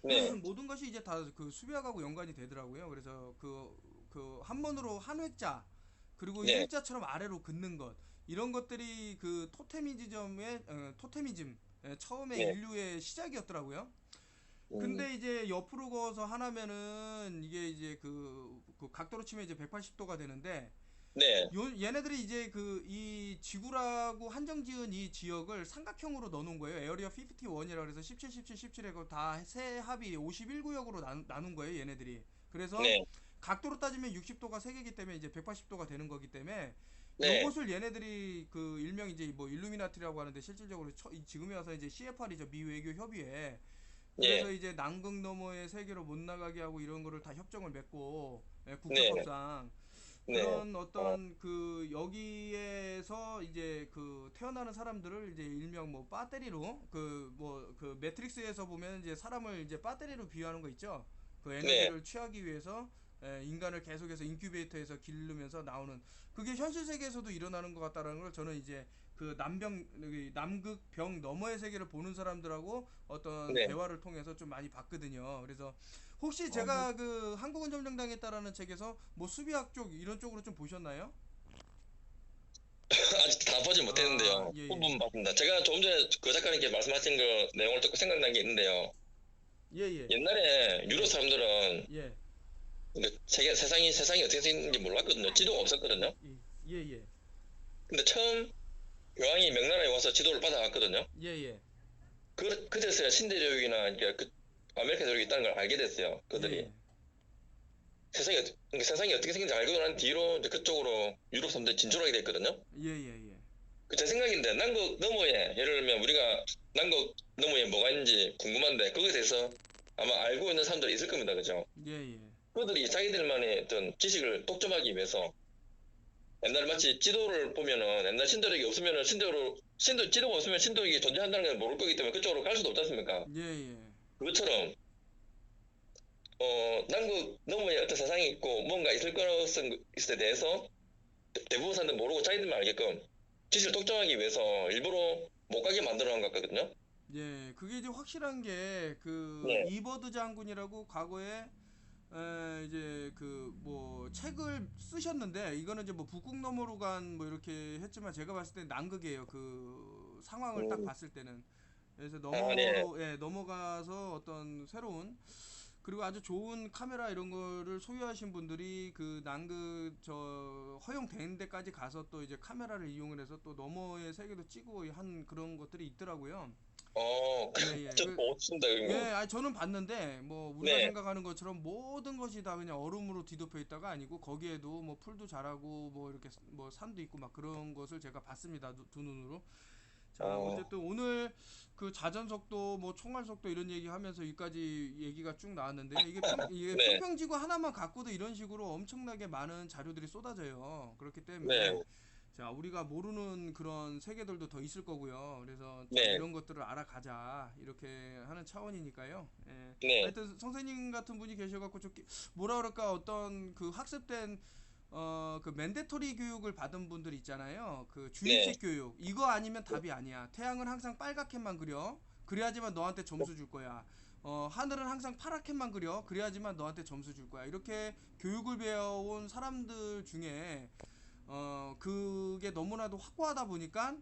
[SPEAKER 2] 네,
[SPEAKER 1] 모든 것이 이제 다 그 수비학하고 연관이 되더라고요. 그래서 그 한 번으로 한 획자 그리고
[SPEAKER 2] 네,
[SPEAKER 1] 일자처럼 아래로 긋는 것 이런 것들이 그 토테미즘 처음에
[SPEAKER 2] 네,
[SPEAKER 1] 인류의 시작이었더라고요.
[SPEAKER 2] 음,
[SPEAKER 1] 근데 이제 옆으로 그어서 하나면은 이게 이제 그 각도로 치면 이제 180도가 되는데
[SPEAKER 2] 네,
[SPEAKER 1] 얘네들이 이제 그 이 지구라고 한정지은 이 지역을 삼각형으로 넣어놓은 거예요. 에어리어 51이라 그래서 17, 17, 17하고 다 세 합이 51구역으로 나눈 거예요. 얘네들이. 그래서
[SPEAKER 2] 네,
[SPEAKER 1] 각도로 따지면 60도가 3개이기 때문에 이제 180도가 되는 거기 때문에
[SPEAKER 2] 네,
[SPEAKER 1] 요것을 얘네들이 그 일명 이제 뭐 일루미나티라고 하는데 실질적으로 지금에 와서 이제 CFR이죠. 미 외교 협의회. 그래서
[SPEAKER 2] 네,
[SPEAKER 1] 이제 남극 너머의 세계로 못 나가게 하고 이런 거를 다 협정을 맺고
[SPEAKER 2] 네,
[SPEAKER 1] 국제법상
[SPEAKER 2] 네,
[SPEAKER 1] 그런 어떤 그 여기에서 이제 그 태어나는 사람들을 이제 일명 뭐 배터리로 그 뭐 그 매트릭스에서 보면 이제 사람을 이제 배터리로 비유하는 거 있죠. 그
[SPEAKER 2] 네,
[SPEAKER 1] 에너지를 취하기 위해서 인간을 계속해서 인큐베이터에서 기르면서 나오는 그게 현실 세계에서도 일어나는 것 같다라는 걸 저는 이제 그 남극 병 너머의 세계를 보는 사람들하고 어떤
[SPEAKER 2] 네.
[SPEAKER 1] 대화를 통해서 좀 많이 봤거든요. 그래서 혹시
[SPEAKER 2] 어,
[SPEAKER 1] 제가 그 한국은 점령당했다라는 책에서 뭐 수비학 쪽 이런 쪽으로 좀 보셨나요?
[SPEAKER 2] 아직 다 보지
[SPEAKER 1] 아,
[SPEAKER 2] 못했는데요.
[SPEAKER 1] 예, 예.
[SPEAKER 2] 부분 봤습니다. 제가 조금 전에 그 작가님께 말씀하신 그 내용을 듣고 생각난 게 있는데요.
[SPEAKER 1] 예, 예.
[SPEAKER 2] 옛날에 유럽
[SPEAKER 1] 예.
[SPEAKER 2] 사람들은
[SPEAKER 1] 예.
[SPEAKER 2] 근데 세상이 어떻게 생긴지 몰랐거든요. 지도가 없었거든요.
[SPEAKER 1] 예. 예, 예.
[SPEAKER 2] 근데 처음 교황이 명나라에 와서 지도를 받아왔거든요.
[SPEAKER 1] 예, 예.
[SPEAKER 2] 그제서야 신대륙이나 그 아메리카 대륙이 있다는 걸 알게 됐어요.
[SPEAKER 1] 예,
[SPEAKER 2] 그들이.
[SPEAKER 1] 예.
[SPEAKER 2] 그러니까 세상이 어떻게 생긴지 알고 난 뒤로 이제 그쪽으로 유럽 사람들이 진출하게 됐거든요.
[SPEAKER 1] 예, 예, 예.
[SPEAKER 2] 그 제 생각인데 남극 너머에 예를 들면 우리가 남극 너머에 뭐가 있는지 궁금한데 거기에 대해서 아마 알고 있는 사람들이 있을 겁니다. 그죠?
[SPEAKER 1] 예, 예.
[SPEAKER 2] 그들이 자기들만의 어떤 지식을 독점하기 위해서 옛날 마치 지도를 보면은 옛날 신도력이 없으면은 지도가 없으면 신도력이 존재한다는 걸 모를 거기 때문에 그쪽으로 갈 수도 없지 않습니까?
[SPEAKER 1] 예, 예.
[SPEAKER 2] 그것처럼 남극 너머에 어떤 세상이 있고 뭔가 있을 것에 대해서 대부분 사람들 모르고 자기들만 알게끔 지식을 독점하기 위해서 일부러 못 가게 만들어 놓은 것 같거든요.
[SPEAKER 1] 예, 그게 이제 확실한 게 그
[SPEAKER 2] 네,
[SPEAKER 1] 이버드 장군이라고 과거에 이제 그 뭐 책을 쓰셨는데 이거는 이제 뭐 북극 너머로 간 뭐 이렇게 했지만 제가 봤을 때 남극이에요. 그 상황을 딱
[SPEAKER 2] 음,
[SPEAKER 1] 봤을 때는 그래서
[SPEAKER 2] 아, 네,
[SPEAKER 1] 넘어가서 어떤 새로운 그리고 아주 좋은 카메라 이런 거를 소유하신 분들이 그 남극 저 허용된 데까지 가서 또 이제 카메라를 이용을 해서 또 너머의 세계도 찍고 한 그런 것들이 있더라고요. 예, 예.
[SPEAKER 2] 좀 멋진다,
[SPEAKER 1] 예,
[SPEAKER 2] 이거.
[SPEAKER 1] 아니 저는 봤는데 뭐 우리가
[SPEAKER 2] 네,
[SPEAKER 1] 생각하는 것처럼 모든 것이 다 그냥 얼음으로 뒤덮여 있다가 아니고 거기에도 뭐 풀도 자라고 뭐 이렇게 뭐 산도 있고 막 그런 것을 제가 봤습니다. 두 눈으로. 자,
[SPEAKER 2] 어,
[SPEAKER 1] 어쨌든 오늘 그 자전속도 뭐 총알속도 이런 얘기하면서 여기까지 얘기가 쭉 나왔는데요. 이게
[SPEAKER 2] 네,
[SPEAKER 1] 평평지구 하나만 갖고도 이런 식으로 엄청나게 많은 자료들이 쏟아져요. 그렇기 때문에
[SPEAKER 2] 네,
[SPEAKER 1] 자, 우리가 모르는 그런 세계들도 더 있을 거고요. 그래서 좀
[SPEAKER 2] 네,
[SPEAKER 1] 이런 것들을 알아가자 이렇게 하는 차원이니까요. 예.
[SPEAKER 2] 네,
[SPEAKER 1] 하여튼 선생님 같은 분이 계셔갖고 뭐라 그럴까 어떤 그 학습된 그 맨데토리 교육을 받은 분들 있잖아요. 그
[SPEAKER 2] 네,
[SPEAKER 1] 주입식 교육. 이거 아니면 답이 아니야. 태양은 항상 빨갛게만 그려. 그래야지만 너한테 점수 줄 거야. 하늘은 항상 파랗게만 그려. 그래야지만 너한테 점수 줄 거야. 이렇게 교육을 배워온 사람들 중에 그게 너무나도 확고하다 보니까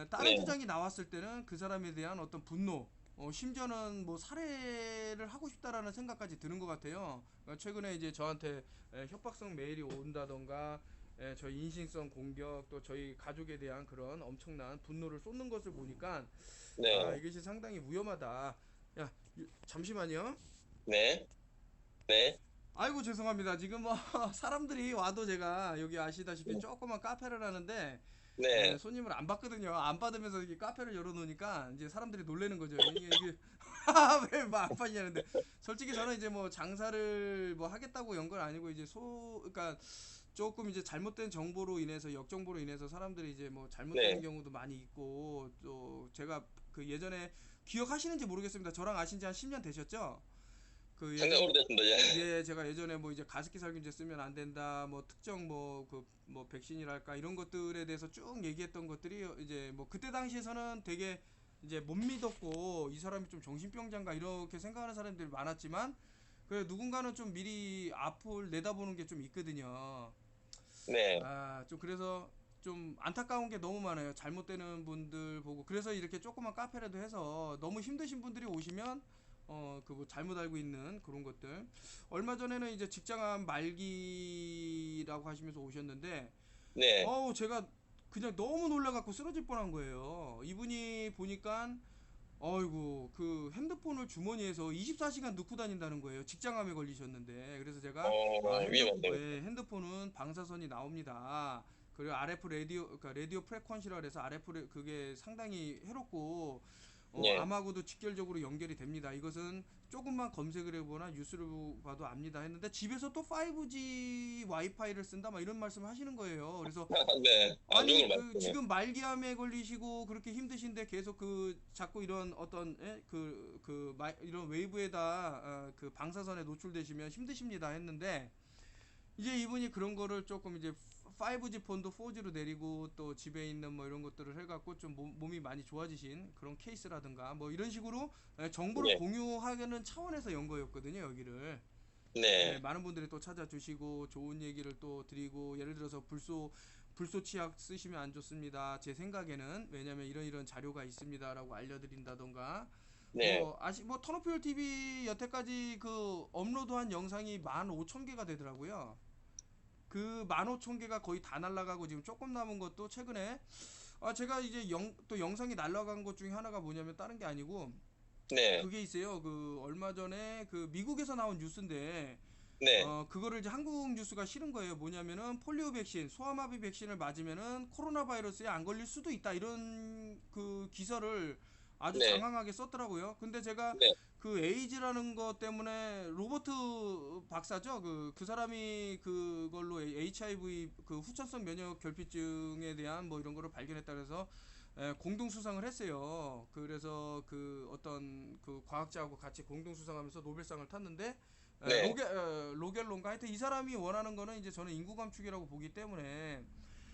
[SPEAKER 1] 다른
[SPEAKER 2] 네.
[SPEAKER 1] 주장이 나왔을 때는 그 사람에 대한 어떤 분노, 심지어는 뭐 살해를 하고 싶다라는 생각까지 드는 것 같아요. 최근에 이제 저한테 협박성 메일이 온다던가 저희 인신성 공격 또 저희 가족에 대한 그런 엄청난 분노를 쏟는 것을 보니까 아
[SPEAKER 2] 네,
[SPEAKER 1] 이것이 상당히 위험하다. 야 잠시만요.
[SPEAKER 2] 네, 네,
[SPEAKER 1] 아이고 죄송합니다. 지금 뭐 사람들이 와도 제가 여기 아시다시피 조그만 카페를 하는데
[SPEAKER 2] 네.
[SPEAKER 1] 손님을 안 받거든요. 안 받으면서 이렇게 카페를 열어놓으니까 이제 사람들이 놀래는 거죠. 이게 왜안 받냐는데 솔직히 저는 이제 뭐 장사를 뭐 하겠다고 연 건 아니고 이제 그러니까 조금 이제 잘못된 정보로 인해서 역정보로 인해서 사람들이 이제 뭐 잘못되는
[SPEAKER 2] 네.
[SPEAKER 1] 경우도 많이 있고 또 제가 그 예전에 기억하시는지 모르겠습니다. 저랑 아신 지 한 10년 되셨죠? 그
[SPEAKER 2] 상당히
[SPEAKER 1] 예전에
[SPEAKER 2] 오래됐습니다, 예.
[SPEAKER 1] 예, 제가 예전에 뭐 이제 가습기 살균제 쓰면 안 된다, 뭐 특정 뭐 그 뭐 백신이랄까 이런 것들에 대해서 쭉 얘기했던 것들이 이제 뭐 그때 당시에서는 되게 이제 못 믿었고 이 사람이 좀 정신병자인가 이렇게 생각하는 사람들이 많았지만 그 누군가는 좀 미리 앞을 내다보는 게 좀 있거든요.
[SPEAKER 2] 네.
[SPEAKER 1] 아, 좀 그래서 좀 안타까운 게 너무 많아요. 잘못되는 분들 보고. 그래서 이렇게 조그만 카페라도 해서 너무 힘드신 분들이 오시면 그 뭐 잘못 알고 있는 그런 것들. 얼마 전에는 이제 직장암 말기라고 하시면서 오셨는데
[SPEAKER 2] 네.
[SPEAKER 1] 제가 그냥 너무 놀라갖고 쓰러질 뻔한 거예요. 이분이 보니까 어이구 그 핸드폰을 주머니에서 24시간 넣고 다닌다는 거예요. 직장암에 걸리셨는데 그래서 제가
[SPEAKER 2] 위험한데.
[SPEAKER 1] 핸드폰은 방사선이 나옵니다. 그리고 RF 라디오 그러니까 라디오 프레퀀시라 그래서 그게 상당히 해롭고
[SPEAKER 2] 네.
[SPEAKER 1] 암하고도 직결적으로 연결이 됩니다. 이것은 조금만 검색을 해보거나 뉴스를 봐도 압니다 했는데 집에서 또 5G 와이파이를 쓴다 막 이런 말씀을 하시는 거예요. 그래서
[SPEAKER 2] 네. 안 좋은
[SPEAKER 1] 아니
[SPEAKER 2] 걸
[SPEAKER 1] 그
[SPEAKER 2] 말씀해.
[SPEAKER 1] 지금 말기암에 걸리시고 그렇게 힘드신데 계속 그 자꾸 이런 어떤 이런 웨이브에다 그 방사선에 노출되시면 힘드십니다 했는데 이제 이분이 그런 거를 조금 이제 5G 폰도 4G로 내리고 또 집에 있는 뭐 이런 것들을 해갖고 좀 몸이 많이 좋아지신 그런 케이스라든가 뭐 이런 식으로 정보를
[SPEAKER 2] 네.
[SPEAKER 1] 공유하는 차원에서 연 거였거든요 여기를. 네,
[SPEAKER 2] 네.
[SPEAKER 1] 많은 분들이 또 찾아주시고 좋은 얘기를 또 드리고 예를 들어서 불소 치약 쓰시면 안 좋습니다. 제 생각에는 왜냐면 이런 자료가 있습니다라고 알려드린다던가
[SPEAKER 2] 네.
[SPEAKER 1] 뭐 터너퓨얼 TV 여태까지 그 업로드한 영상이 15,000개가 되더라고요. 그 15,000개가 거의 다 날라가고 지금 조금 남은 것도 최근에 제가 이제 또 영상이 날라간 것 중에 하나가 뭐냐면 다른 게 아니고
[SPEAKER 2] 네.
[SPEAKER 1] 그게 있어요. 그 얼마 전에 그 미국에서 나온 뉴스인데
[SPEAKER 2] 네.
[SPEAKER 1] 그거를 이제 한국 뉴스가 싫은 거예요. 뭐냐면은 폴리오 백신, 소아마비 백신을 맞으면은 코로나 바이러스에 안 걸릴 수도 있다. 이런 그 기사를 아주
[SPEAKER 2] 네.
[SPEAKER 1] 장황하게 썼더라고요. 근데 제가
[SPEAKER 2] 네.
[SPEAKER 1] 그 에이즈라는 것 때문에 로버트 박사죠. 그 사람이 그걸로 HIV 그 후천성 면역 결핍증에 대한 뭐 이런 거를 발견했다 그래서 공동 수상을 했어요. 그래서 그 어떤 그 과학자하고 같이 공동 수상하면서 노벨상을 탔는데
[SPEAKER 2] 네.
[SPEAKER 1] 로겔론가 하여튼 이 사람이 원하는 거는 이제 저는 인구 감축이라고 보기 때문에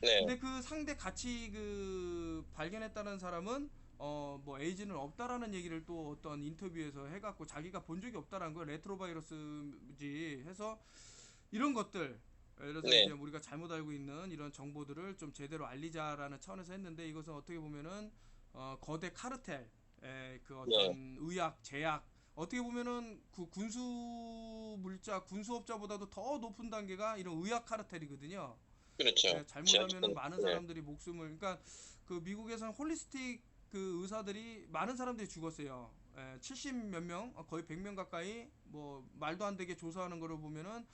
[SPEAKER 2] 네.
[SPEAKER 1] 근데 그 상대 같이 그 발견했다는 사람은 뭐 에이즈는 없다라는 얘기를 또 어떤 인터뷰에서 해갖고 자기가 본 적이 없다라는 걸 레트로 바이러스지 해서 이런 것들 그래서 이제
[SPEAKER 2] 네.
[SPEAKER 1] 우리가 잘못 알고 있는 이런 정보들을 좀 제대로 알리자라는 차원에서 했는데 이것은 어떻게 보면은 거대 카르텔 그
[SPEAKER 2] 네.
[SPEAKER 1] 어떤 의학 제약 어떻게 보면은 그 군수업자보다도 더 높은 단계가 이런 의학 카르텔이거든요.
[SPEAKER 2] 그렇죠.
[SPEAKER 1] 잘못하면은
[SPEAKER 2] 지하철.
[SPEAKER 1] 많은
[SPEAKER 2] 네.
[SPEAKER 1] 사람들이 목숨을 그러니까 그 미국에서는 홀리스틱 그 의사들이 많은 사람들이 죽었어요. 70 몇 명, 거의 100명 가까이 뭐 말도 안 되게 조사하는 거를 보면은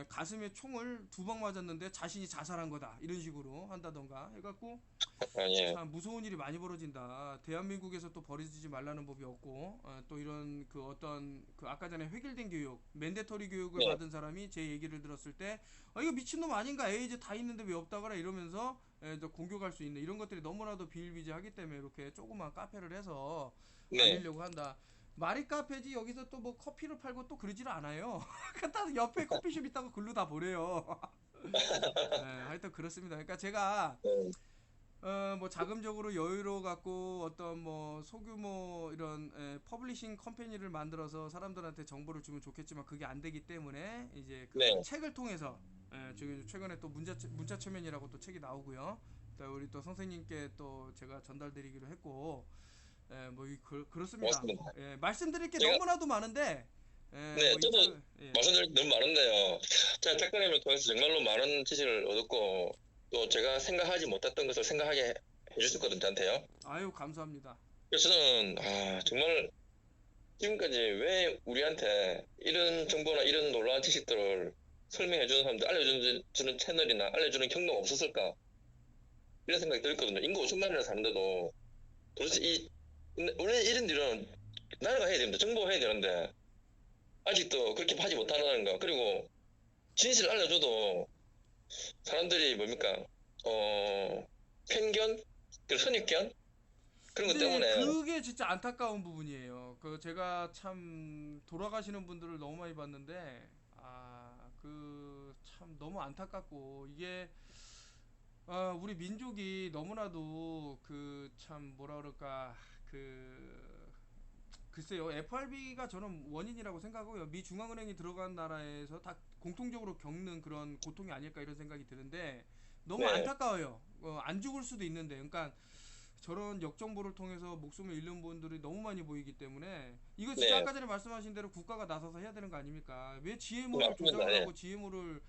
[SPEAKER 1] 가슴에 총을 2방 맞았는데 자신이 자살한 거다 이런 식으로 한다던가 해갖고
[SPEAKER 2] 예.
[SPEAKER 1] 참 무서운 일이 많이 벌어진다. 대한민국에서 또 벌어지지 말라는 법이 없고 또 이런 그 어떤 그 아까 전에 획일된 교육, 맨데터리 교육을
[SPEAKER 2] 네.
[SPEAKER 1] 받은 사람이 제 얘기를 들었을 때 이거 미친놈 아닌가? 에이즈 다 있는데 왜 없다거나 이러면서 또 공격할 수 있는 이런 것들이 너무나도 비일비재하기 때문에 이렇게 조그만 카페를 해서
[SPEAKER 2] 네.
[SPEAKER 1] 알리려고 한다. 말이 카페지 여기서 또 뭐 커피를 팔고 또 그러질 않아요. 딱 옆에 커피숍 있다고 글로 다 보내요. 하여튼 그렇습니다. 그러니까 제가
[SPEAKER 2] 네.
[SPEAKER 1] 뭐 자금적으로 여유로 갖고 어떤 뭐 소규모 이런 퍼블리싱 컴퍼니를 만들어서 사람들한테 정보를 주면 좋겠지만 그게 안 되기 때문에 이제 그
[SPEAKER 2] 네.
[SPEAKER 1] 책을 통해서 지금 최근에 또 문자 체면이라고 또 책이 나오고요. 또 우리 또 선생님께 또 제가 전달드리기로 했고 뭐 그렇습니다.
[SPEAKER 2] 고맙습니다.
[SPEAKER 1] 말씀드릴 게
[SPEAKER 2] 제가
[SPEAKER 1] 너무나도 많은데
[SPEAKER 2] 네,
[SPEAKER 1] 뭐
[SPEAKER 2] 저도
[SPEAKER 1] 이상
[SPEAKER 2] 말씀드릴 게 너무 많은데요. 제가 작가님을 통해서 정말로 많은 지식을 얻었고 또 제가 생각하지 못했던 것을 생각하게 해주셨거든요, 저한테요.
[SPEAKER 1] 아유 감사합니다.
[SPEAKER 2] 그래서 저는 정말 지금까지 왜 우리한테 이런 정보나 이런 놀라운 지식들을 설명해 주는 사람들, 알려주는 채널이나 알려주는 경로가 없었을까? 이런 생각이 들었거든요. 인구 5천만이나 사는데도 도대체 원래 이런 일은 나라가 해야 됩니다. 정보가 해야 되는데 아직도 그렇게 하지 못하는 거. 그리고 진실을 알려줘도 사람들이 뭡니까? 편견? 그리고 선입견? 그런 것
[SPEAKER 1] 근데
[SPEAKER 2] 때문에
[SPEAKER 1] 그게 진짜 안타까운 부분이에요. 그 제가 참 돌아가시는 분들을 너무 많이 봤는데 그 참 너무 안타깝고 이게 우리 민족이 너무나도 그 참 뭐라 그럴까 그 글쎄요 FRB가 저는 원인이라고 생각하고요. 미 중앙은행이 들어간 나라에서 다 공통적으로 겪는 그런 고통이 아닐까 이런 생각이 드는데 너무
[SPEAKER 2] 네,
[SPEAKER 1] 안타까워요. 안 죽을 수도 있는데 그러니까 저런 역정보를 통해서 목숨을 잃는 분들이 너무 많이 보이기 때문에 이거 진짜
[SPEAKER 2] 네,
[SPEAKER 1] 아까 전에 말씀하신 대로 국가가 나서서 해야 되는 거 아닙니까? 왜 GMO를
[SPEAKER 2] 맞습니다.
[SPEAKER 1] 조작을
[SPEAKER 2] 예,
[SPEAKER 1] 하고 GMO를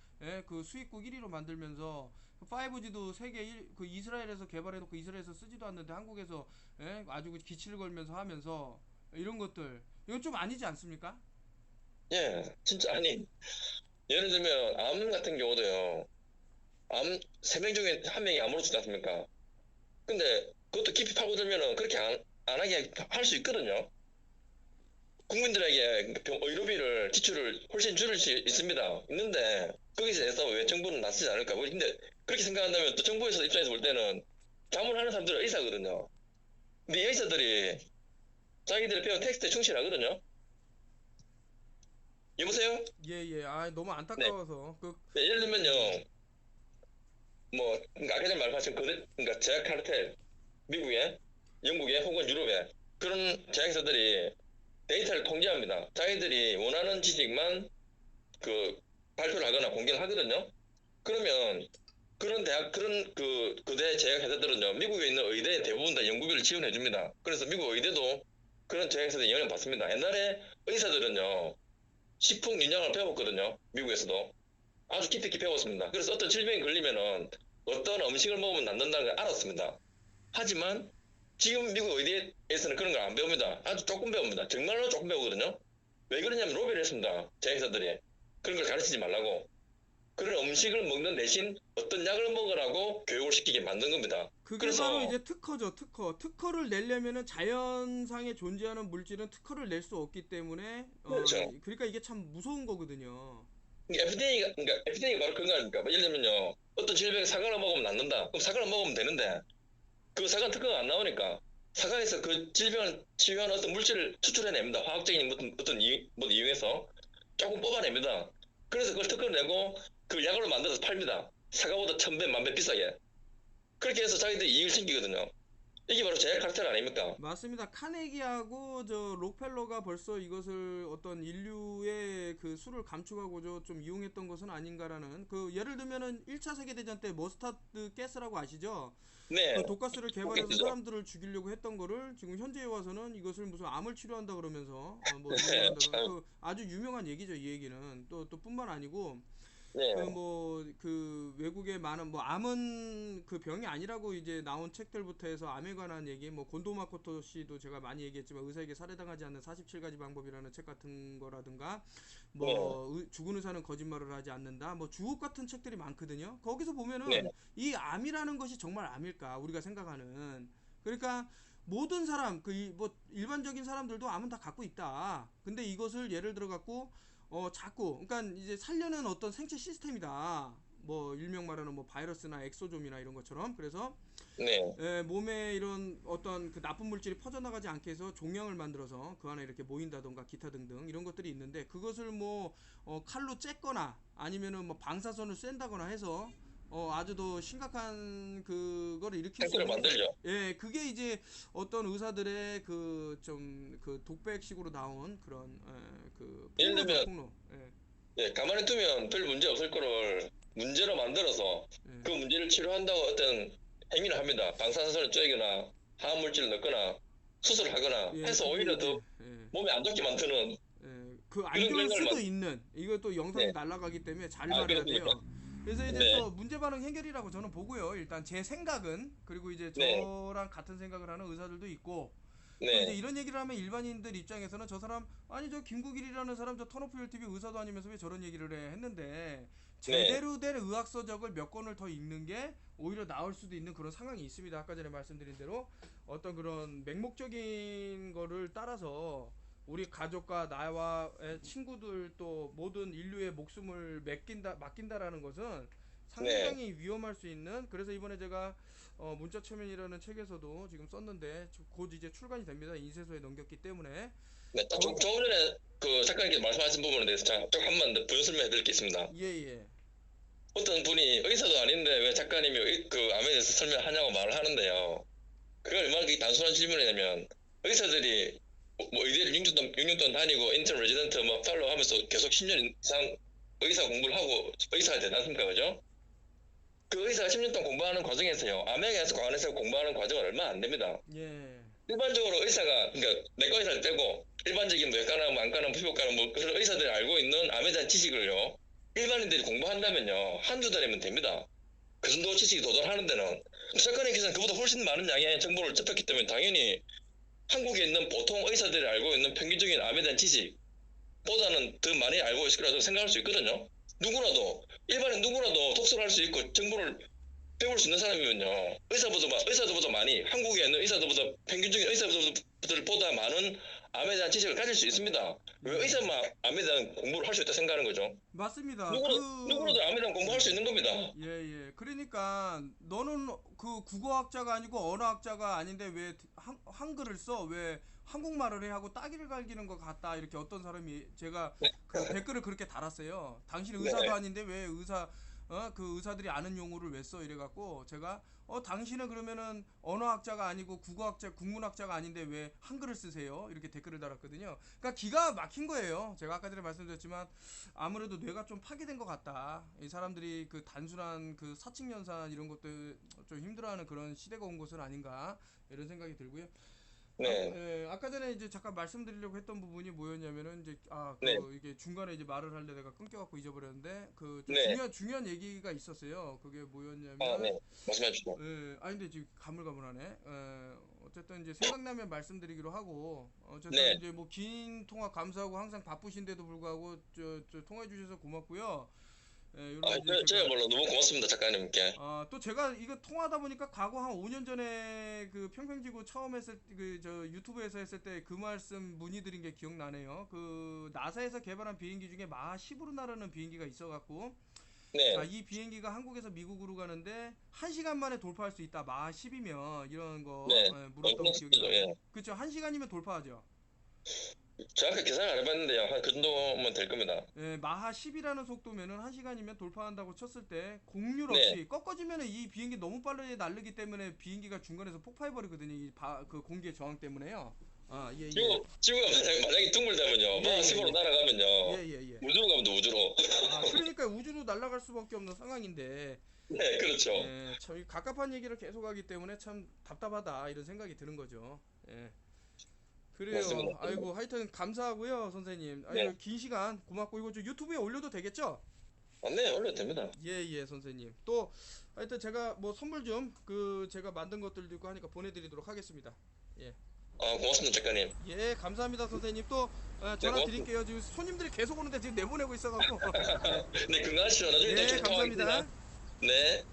[SPEAKER 1] 그 수입국 1위로 만들면서 5G도 세계 그 이스라엘에서 개발해놓고 이스라엘에서 쓰지도 않는데 한국에서 아주 그 기치를 걸면서 하면서 이런 것들 이건 좀 아니지 않습니까?
[SPEAKER 2] 예, 진짜 아니 예를 들면 암 같은 경우도요. 암 3명 중에 1명이 암으로 죽지 않습니까? 근데 그것도 깊이 파고들면은 그렇게 안 하게 할 수 있거든요. 국민들에게 의료비를 지출을 훨씬 줄일 수 있습니다. 있는데 거기서 해서 왜 정부는 나서지 않을까? 근데 그렇게 생각한다면 또 정부에서 입장에서 볼 때는 자문하는 사람들은 의사거든요. 근데 이 의사들이 자기들이 배운 텍스트에 충실하거든요. 여보세요?
[SPEAKER 1] 예예. 너무
[SPEAKER 2] 네.
[SPEAKER 1] 안타까워서
[SPEAKER 2] 네, 예를 들면요.
[SPEAKER 1] 예.
[SPEAKER 2] 뭐 그러니까 아까 전에 말씀하신 그러니까 제약 카르텔 미국에 영국에 혹은 유럽에 그런 제약사들이 데이터를 통제합니다. 자기들이 원하는 지식만 그 발표를 하거나 공개를 하거든요. 그러면 그런 대학 그런 그 그대 제약 회사들은요 미국에 있는 의대 대부분 다 연구비를 지원해 줍니다. 그래서 미국 의대도 그런 제약사들 영향을 받습니다. 옛날에 의사들은요 식품营養을 배웠거든요. 미국에서도 아주 깊이 배웠습니다. 그래서 어떤 질병이 걸리면은 어떤 음식을 먹으면 낫는다는 걸 알았습니다. 하지만 지금 미국 의대에서는 그런 걸 안 배웁니다. 아주 조금 배웁니다. 정말로 조금 배우거든요. 왜 그러냐면 로비를 했습니다. 제약사들이. 그런 걸 가르치지 말라고. 그런 음식을 먹는 대신 어떤 약을 먹으라고 교육을 시키게 만든 겁니다.
[SPEAKER 1] 그게 바로
[SPEAKER 2] 그래서
[SPEAKER 1] 이제 특허죠, 특허. 특허를 내려면은 자연상에 존재하는 물질은 특허를 낼 수 없기 때문에
[SPEAKER 2] 그렇죠.
[SPEAKER 1] 그러니까 이게 참 무서운 거거든요.
[SPEAKER 2] FDA가 바로 그거 아닙니까? 예를 들면요. 어떤 질병에 사과를 먹으면 낫는다. 그럼 사과를 먹으면 되는데 그 사과 특허가 안 나오니까 사과에서 그 질병을 치유하는 어떤 물질을 추출해냅니다. 화학적인 뭐 이용해서 조금 뽑아냅니다. 그래서 그걸 특허를 내고 그 약으로 만들어서 팔립니다. 사과보다 1000배, 10,000배 비싸게. 그렇게 해서 자기들이 이익을 챙기거든요. 이게 바로 제약 카르텔 아닙니까?
[SPEAKER 1] 맞습니다. 카네기하고 저 록펠러가 벌써 이것을 어떤 인류의 그 수를 감축하고자 좀 이용했던 것은 아닌가라는 그 예를 들면은 1차 세계대전 때 머스타드 가스라고 아시죠? 그
[SPEAKER 2] 네,
[SPEAKER 1] 독가스를 개발해서
[SPEAKER 2] 그렇겠죠.
[SPEAKER 1] 사람들을 죽이려고 했던 거를 지금 현재에 와서는 이것을 무슨 암을 치료한다 그러면서 뭐 이용을 한다
[SPEAKER 2] 참,
[SPEAKER 1] 그 아주 유명한 얘기죠 이 얘기는 또 뿐만 아니고
[SPEAKER 2] 네,
[SPEAKER 1] 그 외국에 많은 뭐 암은 그 병이 아니라고 이제 나온 책들부터 해서 암에 관한 얘기, 뭐 곤도 마코토 씨도 제가 많이 얘기했지만 의사에게 살해당하지 않는 47가지 방법이라는 책 같은 거라든가,
[SPEAKER 2] 네,
[SPEAKER 1] 뭐 죽은 의사는 거짓말을 하지 않는다, 뭐 주옥 같은 책들이 많거든요. 거기서
[SPEAKER 2] 네,
[SPEAKER 1] 보면은 이 암이라는 것이 정말 암일까 우리가 생각하는, 그러니까 모든 사람 뭐 일반적인 사람들도 암은 다 갖고 있다. 근데 이것을 예를 들어 갖고 자꾸 그러니까 이제 살려는 어떤 생체 시스템이다. 뭐 일명 말하는 뭐 바이러스나 엑소좀이나 이런 것처럼. 그래서
[SPEAKER 2] 네.
[SPEAKER 1] 몸에 이런 어떤 그 나쁜 물질이 퍼져나가지 않게 해서 종양을 만들어서 그 안에 이렇게 모인다던가 기타 등등 이런 것들이 있는데, 그것을 뭐 칼로 쬐거나 아니면은 뭐 방사선을 쐰다거나 해서 아주 더 심각한 그거를 일으킬 수
[SPEAKER 2] 상태를
[SPEAKER 1] 있는 것을,
[SPEAKER 2] 만들죠.
[SPEAKER 1] 예, 그게 이제 어떤 의사들의 그 좀 그 독백식으로 나온 그런 그
[SPEAKER 2] 예를
[SPEAKER 1] 폭로죠,
[SPEAKER 2] 들면,
[SPEAKER 1] 폭로. 예,
[SPEAKER 2] 예, 가만히 두면 별 문제 없을 거를 문제로 만들어서
[SPEAKER 1] 예.
[SPEAKER 2] 그 문제를 치료한다고 어떤 행위를 합니다. 방사선을 쬐거나 화학물질을 넣거나 수술을 하거나
[SPEAKER 1] 예,
[SPEAKER 2] 해서
[SPEAKER 1] 그게
[SPEAKER 2] 오히려 더
[SPEAKER 1] 이제
[SPEAKER 2] 몸에 안 좋게 만드는
[SPEAKER 1] 그 안
[SPEAKER 2] 그런
[SPEAKER 1] 좋을
[SPEAKER 2] 결과를
[SPEAKER 1] 수도 있는, 이것도 영상이
[SPEAKER 2] 네.
[SPEAKER 1] 날아가기 때문에 잘
[SPEAKER 2] 아,
[SPEAKER 1] 말해야
[SPEAKER 2] 그렇습니까?
[SPEAKER 1] 돼요. 그래서 이제
[SPEAKER 2] 네,
[SPEAKER 1] 또 문제 반응 해결이라고 저는 보고요. 일단 제 생각은, 그리고 이제
[SPEAKER 2] 네,
[SPEAKER 1] 저랑 같은 생각을 하는 의사들도 있고, 또 이제
[SPEAKER 2] 네,
[SPEAKER 1] 이런 얘기를 하면 일반인들 입장에서는 저 사람 아니 저 김국일이라는 사람 저 턴오프 TV 의사도 아니면서 왜 저런 얘기를 해 했는데,
[SPEAKER 2] 네,
[SPEAKER 1] 제대로 된 의학서적을 몇 권을 더 읽는 게 오히려 나을 수도 있는 그런 상황이 있습니다. 아까 전에 말씀드린 대로 어떤 그런 맹목적인 거를 따라서 우리 가족과 나와 친구들 또 모든 인류의 목숨을 맡긴다라는 것은
[SPEAKER 2] 네.
[SPEAKER 1] 상당히 위험할 수 있는, 그래서 이번에 제가 문자 체면이라는 책에서도 지금 썼는데 곧 이제 출간이 됩니다. 인쇄소에 넘겼기 때문에.
[SPEAKER 2] 네, 딱
[SPEAKER 1] 거,
[SPEAKER 2] 조금 전에 그 작가님께서 말씀하신 부분에 대해서 좀 한번 더 부연 설명해 드릴 게 있습니다.
[SPEAKER 1] 예예.
[SPEAKER 2] 어떤 분이 의사도 아닌데 왜 작가님이 그 암에 대해서 설명하냐고 말을 하는데요. 그게 얼마나 그게 단순한 질문이냐면 의사들이 뭐 의대를 6년 동안 다니고 인턴 레지던트 뭐 팔로우 하면서 계속 10년 이상 의사 공부를 하고 의사가 되지 않습니까? 그죠? 그 의사가 10년 동안 공부하는 과정에서요. 암에 대해서 관해서 공부하는 과정은 얼마 안 됩니다.
[SPEAKER 1] 예.
[SPEAKER 2] 일반적으로 의사가 그러니까 내과 의사를 빼고 일반적인 뭐 외과나 뭐 안과나 피부과나 뭐 그런 의사들이 알고 있는 암에 대한 지식을요. 일반인들이 공부한다면요. 한두 달이면 됩니다. 그 정도 지식이 도달하는 데는 작가님께서는 그보다 훨씬 많은 양의 정보를 접했기 때문에 당연히 한국에 있는 보통 의사들이 알고 있는 평균적인 암에 대한 지식보다는 더 많이 알고 있을 거라고 생각할 수 있거든요. 누구나도 일반인 누구나도 독서를 할 수 있고 정보를 배울 수 있는 사람이면요. 의사들보다 많이 한국에 있는 의사들보다 평균적인 의사들보다 많은 암에 대한 지식을 가질 수 있습니다. 왜
[SPEAKER 1] 예.
[SPEAKER 2] 의사만 암에 대한 공부를 할 수 있다 생각하는 거죠?
[SPEAKER 1] 맞습니다.
[SPEAKER 2] 누구라도 암에 대한 공부할 수 있는 겁니다.
[SPEAKER 1] 예, 예. 그러니까 너는 그 국어학자가 아니고 언어학자가 아닌데 왜 한글을 써? 왜 한국말을 해? 하고 따기를 갈기는 것 같다. 이렇게 어떤 사람이 제가 그 댓글을 그렇게 달았어요. 당신 의사도
[SPEAKER 2] 네.
[SPEAKER 1] 아닌데 왜 그 의사들이 아는 용어를 왜 써? 이래 갖고 제가 당신은 그러면은 언어학자가 아니고 국문학자가 아닌데 왜 한글을 쓰세요? 이렇게 댓글을 달았거든요. 그러니까 기가 막힌 거예요. 제가 아까 전에 말씀드렸지만 아무래도 뇌가 좀 파괴된 것 같다. 이 사람들이 그 단순한 그 사칙연산 이런 것들 좀 힘들어하는 그런 시대가 온 것은 아닌가 이런 생각이 들고요.
[SPEAKER 2] 네.
[SPEAKER 1] 아까 전에 이제 잠깐 말씀드리려고 했던 부분이 뭐였냐면은 이제
[SPEAKER 2] 네.
[SPEAKER 1] 이게 중간에 이제 말을 하려 내가 끊겨갖고 잊어버렸는데 그 좀
[SPEAKER 2] 네.
[SPEAKER 1] 중요한 얘기가 있었어요. 그게
[SPEAKER 2] 아,
[SPEAKER 1] 뭐였냐면
[SPEAKER 2] 네. 말씀해 주시죠.
[SPEAKER 1] 아니 근데 지금 가물가물하네. 어쨌든 이제 생각나면 말씀드리기로 하고, 어쨌든
[SPEAKER 2] 네.
[SPEAKER 1] 이제 뭐 긴 통화 감사하고 항상 바쁘신데도 불구하고 저 통화해 주셔서 고맙고요.
[SPEAKER 2] 아,
[SPEAKER 1] 이런 이제 제가
[SPEAKER 2] 저야말로 너무 고맙습니다, 작가님께.
[SPEAKER 1] 또 제가 이거 통화하다 보니까 과거 한 5년 전에 그 평평지구 처음 했을 그 저 유튜브에서 했을 때 그 말씀 문의드린 게 기억나네요. 그 나사에서 개발한 비행기 중에 마하 10으로 나르는 비행기가 있어갖고, 자,
[SPEAKER 2] 네.
[SPEAKER 1] 이 비행기가 한국에서 미국으로 가는데 1시간 만에 돌파할 수 있다. 마하 10이면 이런 거
[SPEAKER 2] 네.
[SPEAKER 1] 물었던
[SPEAKER 2] 엄청난
[SPEAKER 1] 기억이
[SPEAKER 2] 스피드죠, 예.
[SPEAKER 1] 나고. 그쵸? 1시간이면 돌파하죠.
[SPEAKER 2] 정확히 계산을 안 해봤는데요. 한 그 정도면 될 겁니다.
[SPEAKER 1] 마하 10이라는 속도면은 1시간이면 돌파한다고 쳤을 때 공률
[SPEAKER 2] 네.
[SPEAKER 1] 없이 꺾어지면은 이 비행기 너무 빠르게 날르기 때문에 비행기가 중간에서 폭파해 버리거든요. 그 공기의 저항 때문에요. 예, 예.
[SPEAKER 2] 지구가 만약에 둥글다면요.
[SPEAKER 1] 예,
[SPEAKER 2] 마하
[SPEAKER 1] 예,
[SPEAKER 2] 10으로
[SPEAKER 1] 예.
[SPEAKER 2] 날아가면요.
[SPEAKER 1] 예, 예, 예.
[SPEAKER 2] 우주로 가면 돼, 우주로.
[SPEAKER 1] 그러니까 우주로 날아갈 수밖에 없는 상황인데,
[SPEAKER 2] 네, 그렇죠.
[SPEAKER 1] 참 갑갑한 얘기를 계속 하기 때문에 참 답답하다 이런 생각이 드는 거죠. 예. 그래요.
[SPEAKER 2] 맞습니다.
[SPEAKER 1] 아이고 하여튼 감사하고요, 선생님.
[SPEAKER 2] 네.
[SPEAKER 1] 긴 시간 고맙고 이거 저 유튜브에 올려도 되겠죠?
[SPEAKER 2] 네, 올려도 됩니다.
[SPEAKER 1] 예, 선생님. 또 하여튼 제가 뭐 선물 좀 그 제가 만든 것들도 있고 하니까 보내드리도록 하겠습니다. 예.
[SPEAKER 2] 고맙습니다, 작가님.
[SPEAKER 1] 예, 감사합니다, 선생님. 또 전화
[SPEAKER 2] 고맙습니다.
[SPEAKER 1] 드릴게요. 지금 손님들이 계속 오는데 지금 내보내고 있어갖고.
[SPEAKER 2] 네, 건강하시죠. 나중에
[SPEAKER 1] 예,
[SPEAKER 2] 또 통화하겠습니다.
[SPEAKER 1] 감사합니다.
[SPEAKER 2] 네.